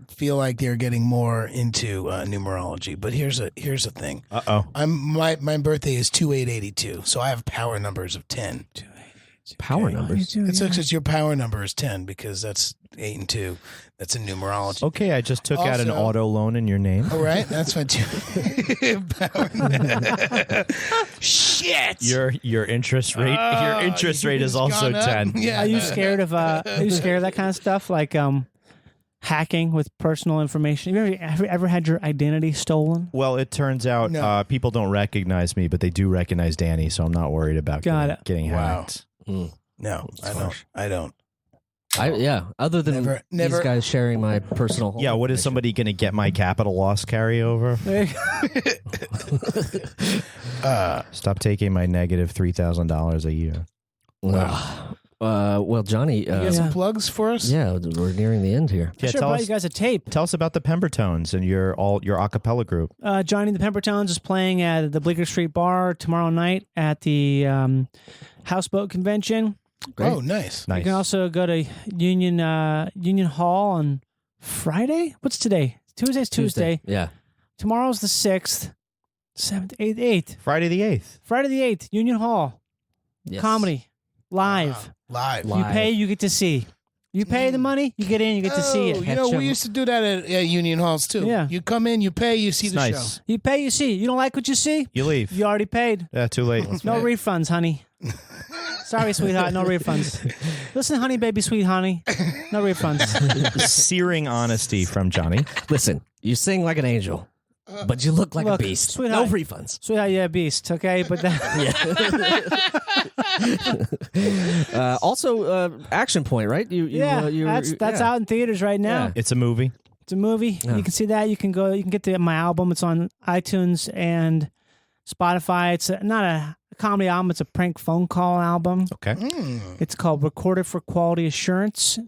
feel like they're getting more into numerology. But here's a thing. Uh-oh. My birthday is 2882, so I have power numbers of 10. Power numbers. It's because your power number is 10 because that's 8 and 2. That's in numerology. Okay, I just took out an Also- auto loan in your name. All right, that's fine too. Shit. Your interest rate is also gone up. 10. Yeah. Are you scared of that kind of stuff? Like hacking with personal information? Have you ever had your identity stolen? Well, it turns out No. people don't recognize me, but they do recognize Danny, so I'm not worried about getting Wow. hacked. No, I don't. Other than Never- these guys sharing my personal. Yeah, what is somebody going to get my capital loss carryover? Stop taking my negative $3,000 a year. Well, Johnny. You got some plugs for us? Yeah, we're nearing the end here. I should have brought you guys a tape. Tell us about the Pembertones and your a cappella group. Johnny the Pembertones is playing at the Bleecker Street Bar tomorrow night at the Houseboat Convention. Great. Oh, nice. You can also go to Union Hall on Friday. What's today? Today's Tuesday. Yeah. Tomorrow's the 6th, 7th, 8th, 8th. Friday the 8th. Friday the 8th, Union Hall. Yes. Comedy. Live. Live. You pay, you get to see. You pay the money, you get in, you get to see it. You know, we used to do that at Union Halls too. Yeah. You come in, you pay, you see It's the nice. show. You pay, you see. You don't like what you see? You leave. You already paid. Yeah, too late. No refunds, honey. Sorry, sweetheart, no refunds. Listen, honey, baby, sweet honey. No refunds. Searing honesty from Johnny. Listen, you sing like an angel, but you look like a beast. sweetheart. No refunds. Sweetheart, yeah, beast, okay? But Also, Action Point, right? That's out in theaters right now. Yeah. It's a movie. It's a movie. Yeah. You can see that. You can get my album. It's on iTunes and Spotify. It's not a comedy album. It's a prank phone call album. Okay. It's called Recorded for Quality Assurance.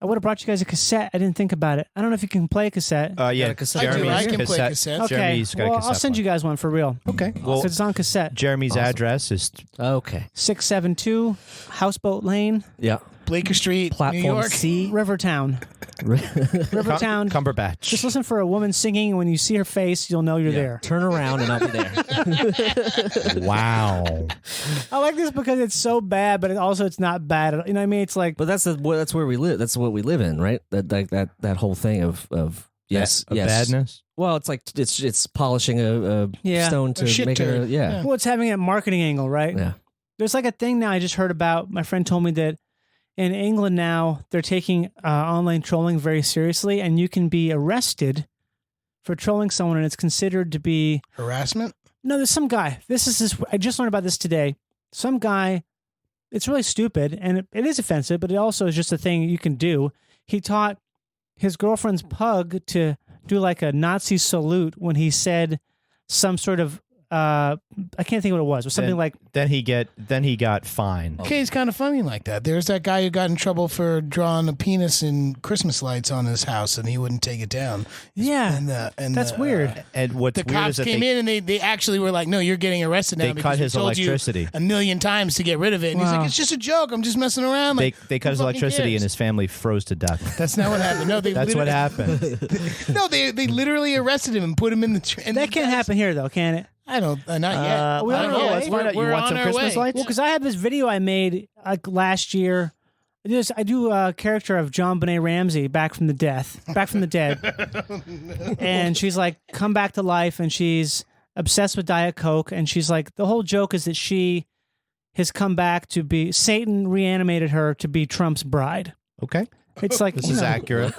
I would have brought you guys a cassette. I didn't think about it. I don't know if you can play a cassette. Yeah, a cassette. I do. I Jeremy's can play cassette. cassettes. Okay. Jeremy's got a Well, cassette I'll send you guys one for real. Okay. So Well, it's on cassette. Jeremy's address is Okay. 672 Houseboat Lane, Yeah. Bleecker Street, New Platform York. C. Rivertown. Rivertown. Cumberbatch. Just listen for a woman singing. When you see her face, you'll know you're there. Turn around and I'll be there. Wow. I like this because it's so bad, but it's not bad. You know what I mean? It's like, But that's where we live. That's what we live in, right? That whole thing of yes, Of yes. badness. Well, it's like it's polishing a Yeah. stone to A shit make it. turd. Yeah. well, it's having a marketing angle, right? Yeah. There's like a thing now I just heard about. My friend told me that in England now they're taking online trolling very seriously, and you can be arrested for trolling someone, and it's considered to be Harassment? no. There's some guy. I just learned about this today. Some guy. It's really stupid, and it is offensive, but it also is just a thing you can do. He taught his girlfriend's pug to do like a Nazi salute when he said some sort of I can't think what it was. It was something like Then he got fined. Okay, it's kind of funny like that. There's that guy who got in trouble for drawing a penis in Christmas lights on his house, and he wouldn't take it down. yeah. And That's weird. And what's The weird cops is that came in and they actually were like, "No, you're getting arrested now." they because cut we his told you electricity. a million times to get rid of it." And he's Wow. like, "It's just a joke. I'm just messing around." Like, They cut his who fucking electricity cares? and his family froze to death. That's not what happened. No, That's what happened. No, they literally arrested him and put him in the. And That can't happen here, though, can it? I don't. Not yet. we don't know. Let's find out. You We're want on some our Christmas way. lights? Well, because I have this video I made like last year. I do a character of John Benet Ramsey back from the dead, and she's like come back to life, and she's obsessed with Diet Coke, and she's like the whole joke is that she has come back to be Satan reanimated her to be Trump's bride. Okay. It's like This you is know, accurate.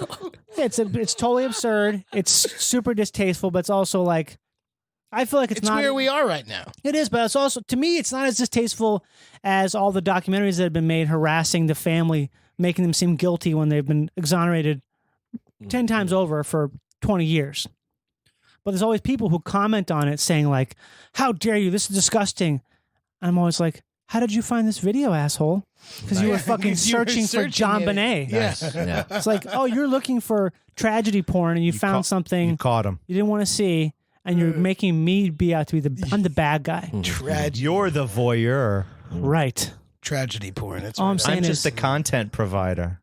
It's totally absurd. It's super distasteful, but it's also like I feel like it's not where we are right now. It is, but it's also to me it's not as distasteful as all the documentaries that have been made harassing the family, making them seem guilty when they've been exonerated 10 times over for 20 years. But there's always people who comment on it saying like, "How dare you? This is disgusting." I'm always like, "How did you find this video, asshole?" Because you were fucking Because you were searching for searching John it. Benet. Yeah. Yeah. It's like, oh, you're looking for tragedy porn and you found something You caught him. you didn't want to see, and you're making me be out to be I'm the bad guy. Tragedy. You're the voyeur. Right. Tragedy porn. That's All I'm right. saying I'm just is, a content provider.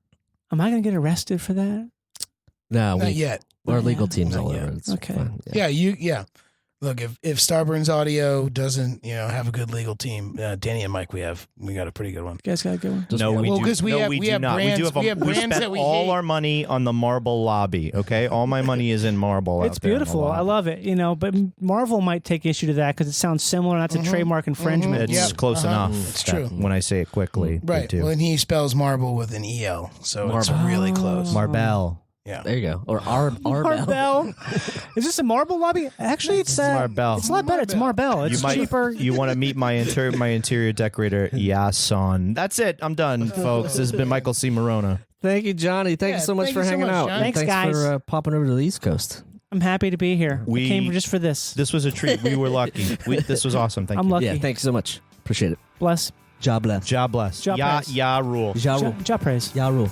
am I going to get arrested for that? No, Not yet. our legal team's Not all yet. over. It's Okay. fine. Yeah, Yeah. Look, if Starburns Audio doesn't, have a good legal team, Danny and Mike, we got a pretty good one. You guys got a good one? No, we Well, do. 'cause we no, have- we we do have not. brands- we do have. we have brands spent that we all hate. our money on the Marble lobby. Okay, all my money is in Marble. It's out there in the beautiful. I lobby. love it. But Marvel might take issue to that because it sounds similar. And that's a trademark infringement. It's Yep. close enough. It's that true. When I say it quickly, they Right. do. Well, and he spells marble with an EL, so it's Marble. really close. Marbell. Yeah. There you go. Or Arbel. Marbell. Is this a Marble lobby? Actually, it's Marbell. It's a lot better. It's Marbell. It's cheaper. You want to meet my interior decorator, Yason. That's it. I'm done, folks. This has been Michael C. Morona. Thank you, Johnny. Thank you so much thank for you so hanging much, out. Johnny. And Thanks, guys. for popping over to the East Coast. I'm happy to be here. I came just for this. This was a treat. We were lucky. This was awesome. Thank I'm you. lucky. Yeah, thank you so much. Appreciate it. Bless. Job bless. Job bless. Job Ya bless. ya rule. Ja rule. Job praise. Ja rule.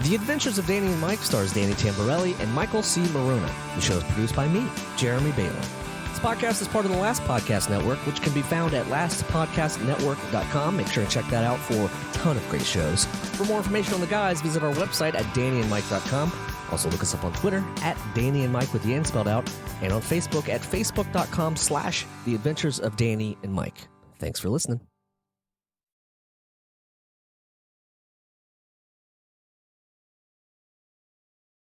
The Adventures of Danny and Mike stars Danny Tamborelli and Michael C. Morona. The show is produced by me, Jeremy Baylor. This podcast is part of the Last Podcast Network, which can be found at lastpodcastnetwork.com. Make sure to check that out for a ton of great shows. For more information on the guys, visit our website at dannyandmike.com. Also look us up on Twitter at Danny and Mike with the N spelled out, and on Facebook at facebook.com/The Adventures of Danny and Mike. Thanks for listening.